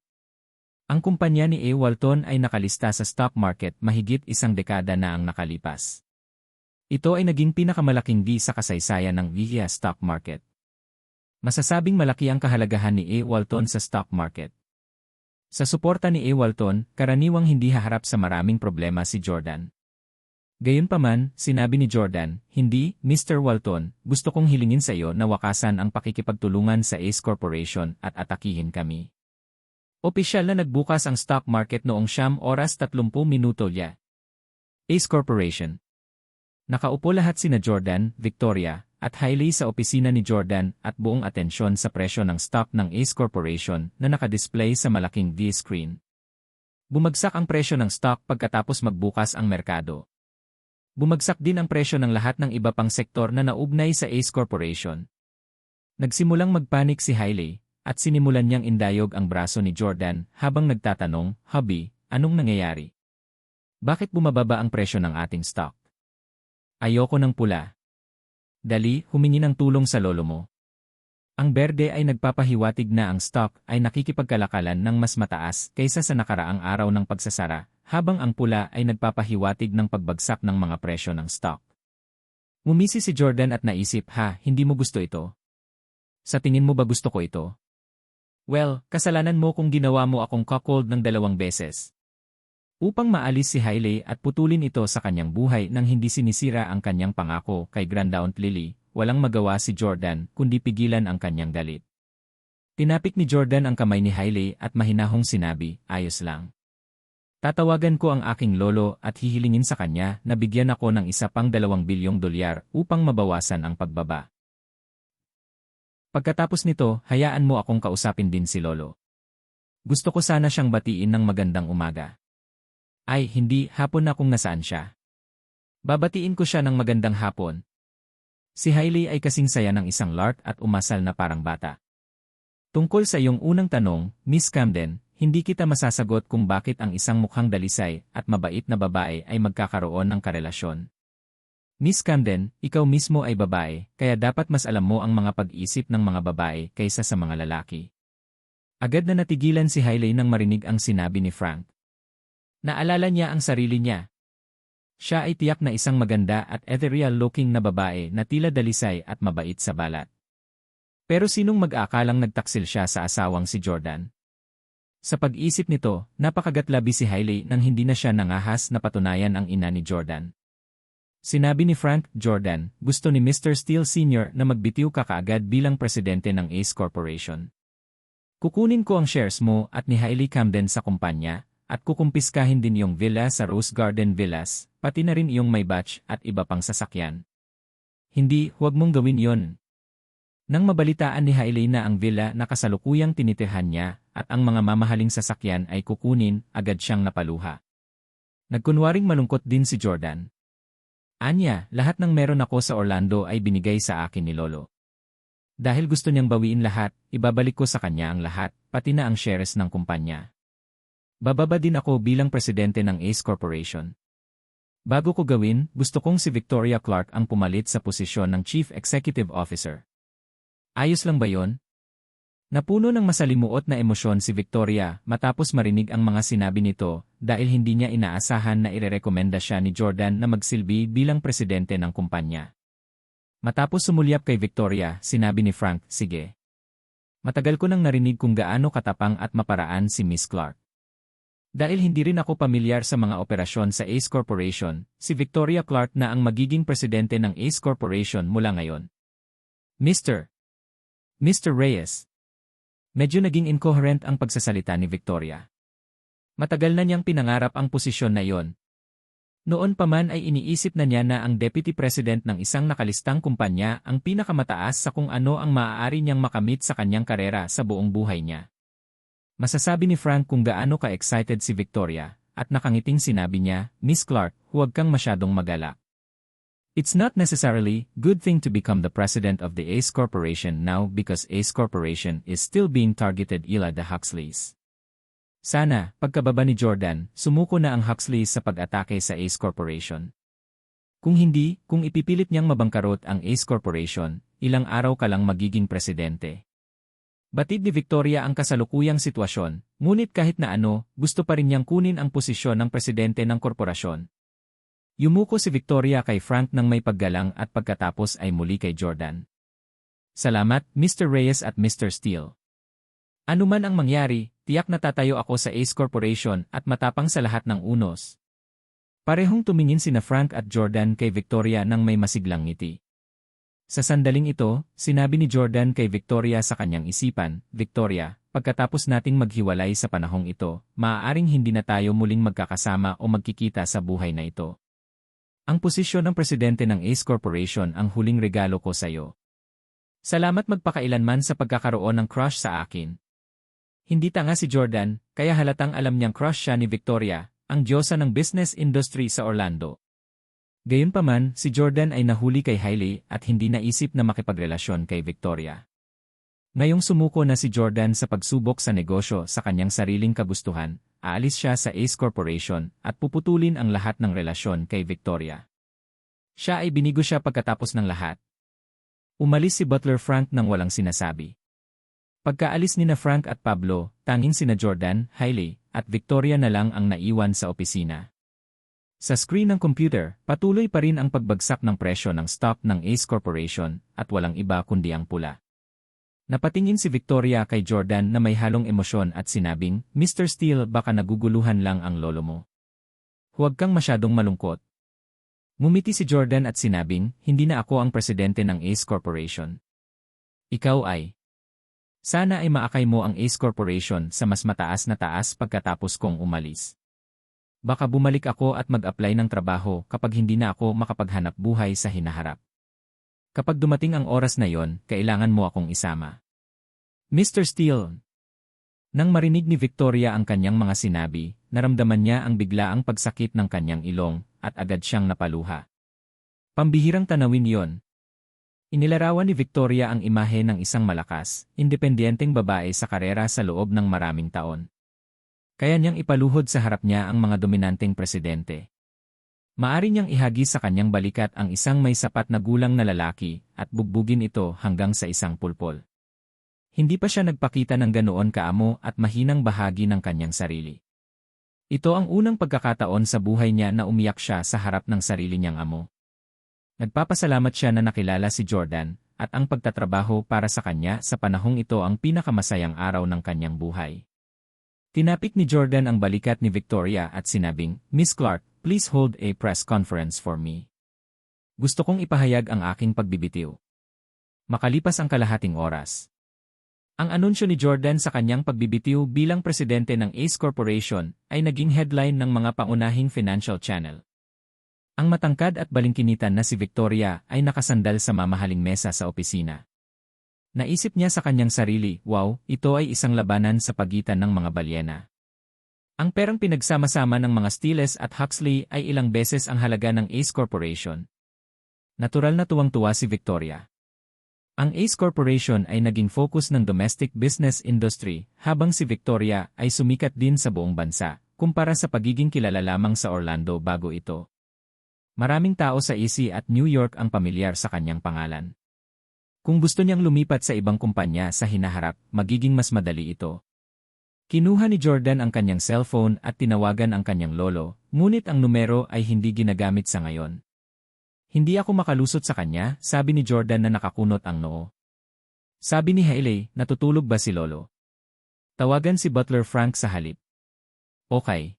Ang kumpanya ni A. Walton ay nakalista sa stock market mahigit 1 dekada na ang nakalipas. Ito ay naging pinakamalaking D sa kasaysayan ng VIA stock market. Masasabing malaki ang kahalagahan ni A. Walton sa stock market. Sa suporta ni A. Walton, karaniwang hindi haharap sa maraming problema si Jordan. Gayunpaman, sinabi ni Jordan, hindi, Mr. Walton, gusto kong hilingin sa iyo na wakasan ang pakikipagtulungan sa Ace Corporation at atakihin kami. Opisyal na nagbukas ang stock market noong 9:30 Ace Corporation. Nakaupo lahat sina Jordan, Victoria, at Hailey sa opisina ni Jordan at buong atensyon sa presyo ng stock ng Ace Corporation na nakadisplay sa malaking V-screen. Bumagsak ang presyo ng stock pagkatapos magbukas ang merkado. Bumagsak din ang presyo ng lahat ng iba pang sektor na naugnay sa Ace Corporation. Nagsimulang magpanik si Hailey, at sinimulan niyang indayog ang braso ni Jordan habang nagtatanong, Hubby, anong nangyayari? Bakit bumababa ang presyo ng ating stock? Ayoko ng pula. Dali, humingi ng tulong sa lolo mo. Ang berde ay nagpapahiwatig na ang stock ay nakikipagkalakalan ng mas mataas kaysa sa nakaraang araw ng pagsasara, habang ang pula ay nagpapahiwatig ng pagbagsak ng mga presyo ng stock. Ngumisi si Jordan at naisip, hindi mo gusto ito? Sa tingin mo ba gusto ko ito? Well, kasalanan mo kung ginawa mo akong cuckold ng 2 beses. Upang maalis si Hailey at putulin ito sa kanyang buhay nang hindi sinisira ang kanyang pangako kay Grandaunt Lily, walang magawa si Jordan kundi pigilan ang kanyang galit. Tinapik ni Jordan ang kamay ni Hailey at mahinahong sinabi, ayos lang. Tatawagan ko ang aking lolo at hihilingin sa kanya na bigyan ako ng isa pang $2 bilyong upang mabawasan ang pagbaba. Pagkatapos nito, hayaan mo akong kausapin din si lolo. Gusto ko sana siyang batiin ng magandang umaga. Ay, hindi, hapon na kung nasaan siya. Babatiin ko siya ng magandang hapon. Si Hailey ay kasing saya ng isang lark at umasal na parang bata. Tungkol sa iyong unang tanong, Miss Camden, hindi kita masasagot kung bakit ang isang mukhang dalisay at mabait na babae ay magkakaroon ng karelasyon. Miss Camden, ikaw mismo ay babae, kaya dapat mas alam mo ang mga pag-isip ng mga babae kaysa sa mga lalaki. Agad na natigilan si Hailey nang marinig ang sinabi ni Frank. Naalala niya ang sarili niya. Siya ay tiyak na isang maganda at ethereal-looking na babae na tila dalisay at mabait sa balat. Pero sinong mag-aakalang nagtaksil siya sa asawang si Jordan? Sa pag-isip nito, napakagatlabi si Hailey nang hindi na siya nangahas na patunayan ang ina ni Jordan. Sinabi ni Frank, Jordan, gusto ni Mr. Steele Sr. na magbitiw ka kaagad bilang presidente ng Ace Corporation. Kukunin ko ang shares mo at ni Hailey Camden sa kumpanya, at kukumpiskahin din yung villa sa Rose Garden Villas, pati na rin iyong may batch at iba pang sasakyan. Hindi, huwag mong gawin yon. Nang mabalitaan ni Hailey na ang villa na kasalukuyang tinitirhan niya at ang mga mamahaling sasakyan ay kukunin, agad siyang napaluha. Nagkunwaring malungkot din si Jordan. Anya, lahat ng meron ako sa Orlando ay binigay sa akin ni Lolo. Dahil gusto niyang bawiin lahat, ibabalik ko sa kanya ang lahat, pati na ang shares ng kumpanya. Bababa din ako bilang presidente ng Ace Corporation. Bago ko gawin, gusto kong si Victoria Clark ang pumalit sa posisyon ng Chief Executive Officer. Ayos lang ba yon? Napuno ng masalimuot na emosyon si Victoria matapos marinig ang mga sinabi nito dahil hindi niya inaasahan na irerekomenda siya ni Jordan na magsilbi bilang presidente ng kumpanya. Matapos sumulyap kay Victoria, sinabi ni Frank, sige. Matagal ko nang narinig kung gaano katapang at maparaan si Miss Clark. Dahil hindi rin ako pamilyar sa mga operasyon sa Ace Corporation, si Victoria Clark na ang magiging presidente ng Ace Corporation mula ngayon. Mr. Reyes. Medyo naging incoherent ang pagsasalita ni Victoria. Matagal na niyang pinangarap ang posisyon na iyon. Noon pa man ay iniisip na niya na ang deputy president ng isang nakalistang kumpanya ang pinakamataas sa kung ano ang maaari niyang makamit sa kanyang karera sa buong buhay niya. Masasabi ni Frank kung gaano ka-excited si Victoria, at nakangiting sinabi niya, Miss Clark, huwag kang masyadong magalak. It's not necessarily good thing to become the president of the Ace Corporation now because Ace Corporation is still being targeted ila the Huxleys. Sana, pagkababa ni Jordan, sumuko na ang Huxleys sa pag-atake sa Ace Corporation. Kung hindi, kung ipipilit niyang mabangkarot ang Ace Corporation, ilang araw ka lang magiging presidente. Batid ni Victoria ang kasalukuyang sitwasyon, ngunit kahit na ano, gusto pa rin niyang kunin ang posisyon ng presidente ng korporasyon. Yumuko si Victoria kay Frank nang may paggalang at pagkatapos ay muli kay Jordan. Salamat, Mr. Reyes at Mr. Steele. Ano man ang mangyari, tiyak na tatayo ako sa Ace Corporation at matapang sa lahat ng unos. Parehong tumingin sina Frank at Jordan kay Victoria nang may masiglang ngiti. Sa sandaling ito, sinabi ni Jordan kay Victoria sa kanyang isipan, Victoria, pagkatapos nating maghiwalay sa panahong ito, maaaring hindi na tayo muling magkakasama o magkikita sa buhay na ito. Ang posisyon ng presidente ng Ace Corporation ang huling regalo ko sa iyo. Salamat magpakailanman sa pagkakaroon ng crush sa akin. Hindi tanga si Jordan, kaya halatang alam niyang crush siya ni Victoria, ang diyosa ng business industry sa Orlando. Gayunpaman, si Jordan ay nahuli kay Hailey at hindi naisip na makipagrelasyon kay Victoria. Ngayong sumuko na si Jordan sa pagsubok sa negosyo sa kanyang sariling kagustuhan, aalis siya sa Ace Corporation at puputulin ang lahat ng relasyon kay Victoria. Siya ay binigo siya pagkatapos ng lahat. Umalis si Butler Frank nang walang sinasabi. Pagkaalis nina Frank at Pablo, tanging sina Jordan, Hailey, at Victoria na lang ang naiwan sa opisina. Sa screen ng computer, patuloy pa rin ang pagbagsak ng presyo ng stock ng Ace Corporation at walang iba kundi ang pula. Napatingin si Victoria kay Jordan na may halong emosyon at sinabing, "Mr. Steele, baka naguguluhan lang ang lolo mo. Huwag kang masyadong malungkot." Ngumiti si Jordan at sinabing, "Hindi na ako ang presidente ng Ace Corporation. Ikaw ay. Sana ay maakay mo ang Ace Corporation sa mas mataas na taas pagkatapos kong umalis. Baka bumalik ako at mag-apply ng trabaho kapag hindi na ako makapaghanap buhay sa hinaharap. Kapag dumating ang oras na yon, kailangan mo akong isama. Mr. Steele." Nang marinig ni Victoria ang kanyang mga sinabi, naramdaman niya ang biglaang pagsakit ng kanyang ilong, at agad siyang napaluha. Pambihirang tanawin yon. Inilarawan ni Victoria ang imahe ng isang malakas, independenteng babae sa karera sa loob ng maraming taon. Kaya niyang ipaluhod sa harap niya ang mga dominanteng presidente. Maari niyang ihagi sa kanyang balikat ang isang may sapat na gulang na lalaki at bugbugin ito hanggang sa isang pulpol. Hindi pa siya nagpakita ng ganoon kaamo at mahinang bahagi ng kanyang sarili. Ito ang unang pagkakataon sa buhay niya na umiyak siya sa harap ng sarili niyang amo. Nagpapasalamat siya na nakilala si Jordan, at ang pagtatrabaho para sa kanya sa panahong ito ang pinakamasayang araw ng kanyang buhay. Tinapik ni Jordan ang balikat ni Victoria at sinabing, "Miss Clark, please hold a press conference for me. Gusto kong ipahayag ang aking pagbibitiw." Makalipas ang kalahating oras. Ang anunsyo ni Jordan sa kanyang pagbibitiw bilang presidente ng Ace Corporation ay naging headline ng mga pangunahing financial channel. Ang matangkad at balingkinitan na si Victoria ay nakasandal sa mamahaling mesa sa opisina. Naisip niya sa kanyang sarili, wow, ito ay isang labanan sa pagitan ng mga balyena. Ang perang pinagsama-sama ng mga Steeles at Huxley ay ilang beses ang halaga ng Ace Corporation. Natural na tuwang-tuwa si Victoria. Ang Ace Corporation ay naging focus ng domestic business industry, habang si Victoria ay sumikat din sa buong bansa, kumpara sa pagiging kilala lamang sa Orlando bago ito. Maraming tao sa AC at New York ang pamilyar sa kanyang pangalan. Kung gusto niyang lumipat sa ibang kumpanya sa hinaharap, magiging mas madali ito. Kinuha ni Jordan ang kanyang cellphone at tinawagan ang kanyang lolo, ngunit ang numero ay hindi ginagamit sa ngayon. "Hindi ako makalusot sa kanya," sabi ni Jordan na nakakunot ang noo. Sabi ni Hailey, "Natutulog ba si lolo? Tawagan si Butler Frank sa halip." Okay.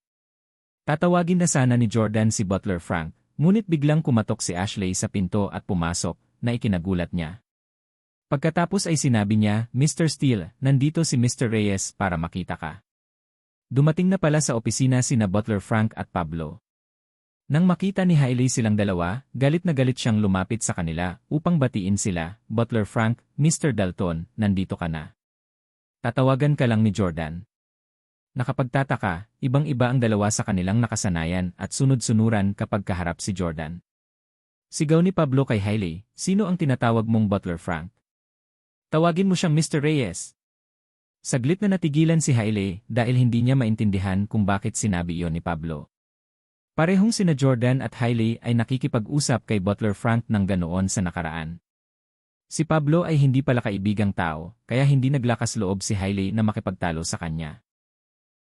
Tatawagin na sana ni Jordan si Butler Frank, ngunit biglang kumatok si Ashley sa pinto at pumasok, na ikinagulat niya. Pagkatapos ay sinabi niya, "Mr. Steele, nandito si Mr. Reyes para makita ka." Dumating na pala sa opisina sina Butler Frank at Pablo. Nang makita ni Hailey silang dalawa, galit na galit siyang lumapit sa kanila upang batiin sila, "Butler Frank, Mr. Dalton, nandito ka na. Tatawagan ka lang ni Jordan." Nakapagtataka, ibang-iba ang dalawa sa kanilang nakasanayan at sunod-sunuran kapag kaharap si Jordan. Sigaw ni Pablo kay Hailey, "Sino ang tinatawag mong Butler Frank? Tawagin mo siyang Mr. Reyes." Saglit na natigilan si Hailey dahil hindi niya maintindihan kung bakit sinabi iyon ni Pablo. Parehong sina Jordan at Hailey ay nakikipag-usap kay Butler Frank ng ganoon sa nakaraan. Si Pablo ay hindi pala kaibigang tao, kaya hindi naglakas loob si Hailey na makipagtalo sa kanya.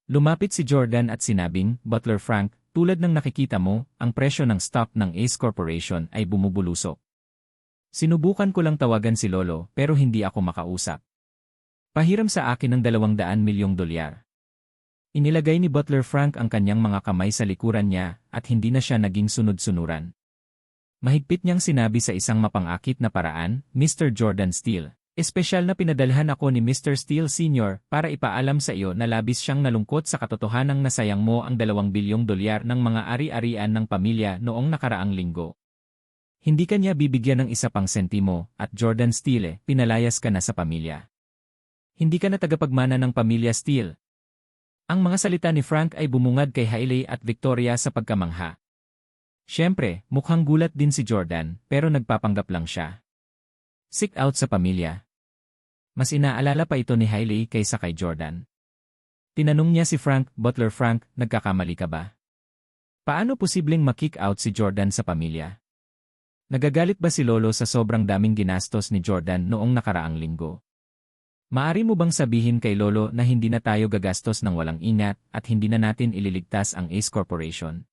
Lumapit si Jordan at sinabing, "Butler Frank, tulad ng nakikita mo, ang presyo ng stock ng Ace Corporation ay bumubulusok. Sinubukan ko lang tawagan si Lolo pero hindi ako makausap. Pahiram sa akin ng $200 milyong. Inilagay ni Butler Frank ang kanyang mga kamay sa likuran niya at hindi na siya naging sunod-sunuran. Mahigpit niyang sinabi sa isang mapangakit na paraan, "Mr. Jordan Steele, espesyal na pinadalhan ako ni Mr. Steele Sr. para ipaalam sa iyo na labis siyang nalungkot sa katotohanang nasayang mo ang $2 bilyong ng mga ari-arian ng pamilya noong nakaraang linggo. Hindi ka niya bibigyan ng isa pang sentimo at Jordan Steele, pinalayas ka na sa pamilya. Hindi ka na tagapagmana ng pamilya Steele." Ang mga salita ni Frank ay bumungad kay Hailey at Victoria sa pagkamangha. Siyempre, mukhang gulat din si Jordan, pero nagpapanggap lang siya. Sick out sa pamilya. Mas inaalala pa ito ni Hailey kaysa kay Jordan. Tinanong niya si Frank, "Butler Frank, nagkakamali ka ba? Paano posibleng ma-kick out si Jordan sa pamilya?" Nagagalit ba si Lolo sa sobrang daming ginastos ni Jordan noong nakaraang linggo? Maari mo bang sabihin kay Lolo na hindi na tayo gagastos ng walang ingat at hindi na natin ililigtas ang Ace Corporation?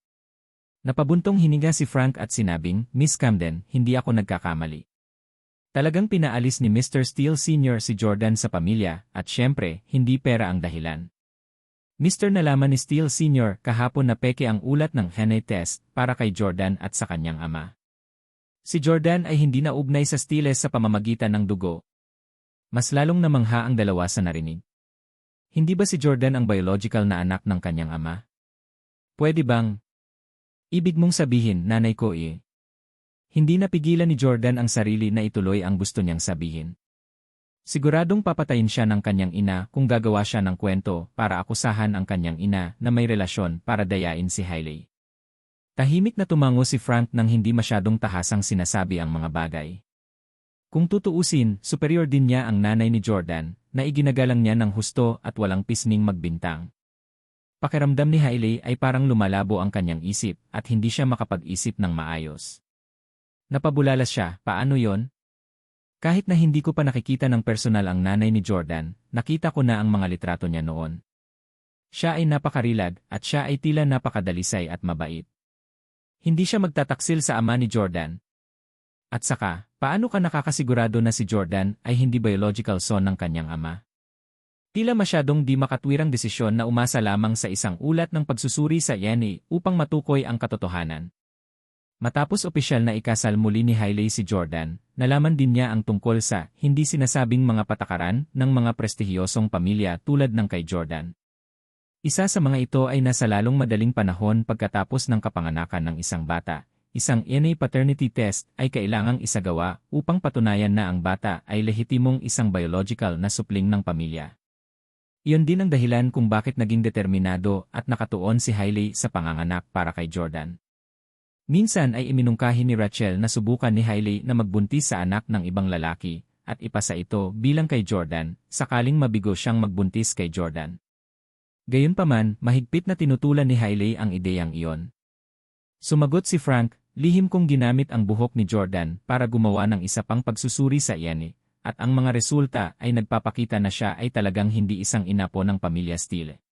Napabuntong hininga si Frank at sinabing, Miss Camden, hindi ako nagkakamali. Talagang pinaalis ni Mr. Steele Sr. si Jordan sa pamilya at syempre, hindi pera ang dahilan. Mr. Nalaman ni Steele Sr. kahapon na peke ang ulat ng DNA test para kay Jordan at sa kanyang ama. Si Jordan ay hindi naugnay sa Steele sa pamamagitan ng dugo. Mas lalong namangha ang dalawa sa narinig. Hindi ba si Jordan ang biological na anak ng kanyang ama? Pwede bang? Ibig mong sabihin, nanay ko eh. Hindi napigilan ni Jordan ang sarili na ituloy ang gusto niyang sabihin. Siguradong papatayin siya ng kanyang ina kung gagawa siya ng kwento para akusahan ang kanyang ina na may relasyon para dayain si Hailey. Tahimik na tumango si Frank nang hindi masyadong tahasang sinasabi ang mga bagay. Kung tutuusin, superior din niya ang nanay ni Jordan na iginagalang niya ng husto at walang pisning magbintang. Pakiramdam ni Hailey ay parang lumalabo ang kanyang isip at hindi siya makapag-isip ng maayos. Napabulalas siya, paano yon? Kahit na hindi ko pa nakikita ng personal ang nanay ni Jordan, nakita ko na ang mga litrato niya noon. Siya ay napakarilag at siya ay tila napakadalisay at mabait. Hindi siya magtataksil sa ama ni Jordan. At saka, paano ka nakakasigurado na si Jordan ay hindi biological son ng kanyang ama? Tila masyadong di makatwirang desisyon na umasa lamang sa isang ulat ng pagsusuri sa DNA upang matukoy ang katotohanan. Matapos opisyal na ikasal muli ni Hailey si Jordan, nalaman din niya ang tungkol sa hindi sinasabing mga patakaran ng mga prestihiyosong pamilya tulad ng kay Jordan. Isa sa mga ito ay nasa lalong madaling panahon pagkatapos ng kapanganakan ng isang bata. Isang DNA paternity test ay kailangang isagawa upang patunayan na ang bata ay lehitimong isang biological na supling ng pamilya. Iyon din ang dahilan kung bakit naging determinado at nakatuon si Hailey sa panganganak para kay Jordan. Minsan ay iminungkahi ni Rachel na subukan ni Hailey na magbuntis sa anak ng ibang lalaki at ipasa ito bilang kay Jordan sakaling mabigo siyang magbuntis kay Jordan. Gayunpaman, mahigpit na tinutulan ni Hailey ang ideyang iyon. Sumagot si Frank, lihim kong ginamit ang buhok ni Jordan para gumawa ng isa pang pagsusuri sa iyan at ang mga resulta ay nagpapakita na siya ay talagang hindi isang inapo ng pamilya Steele.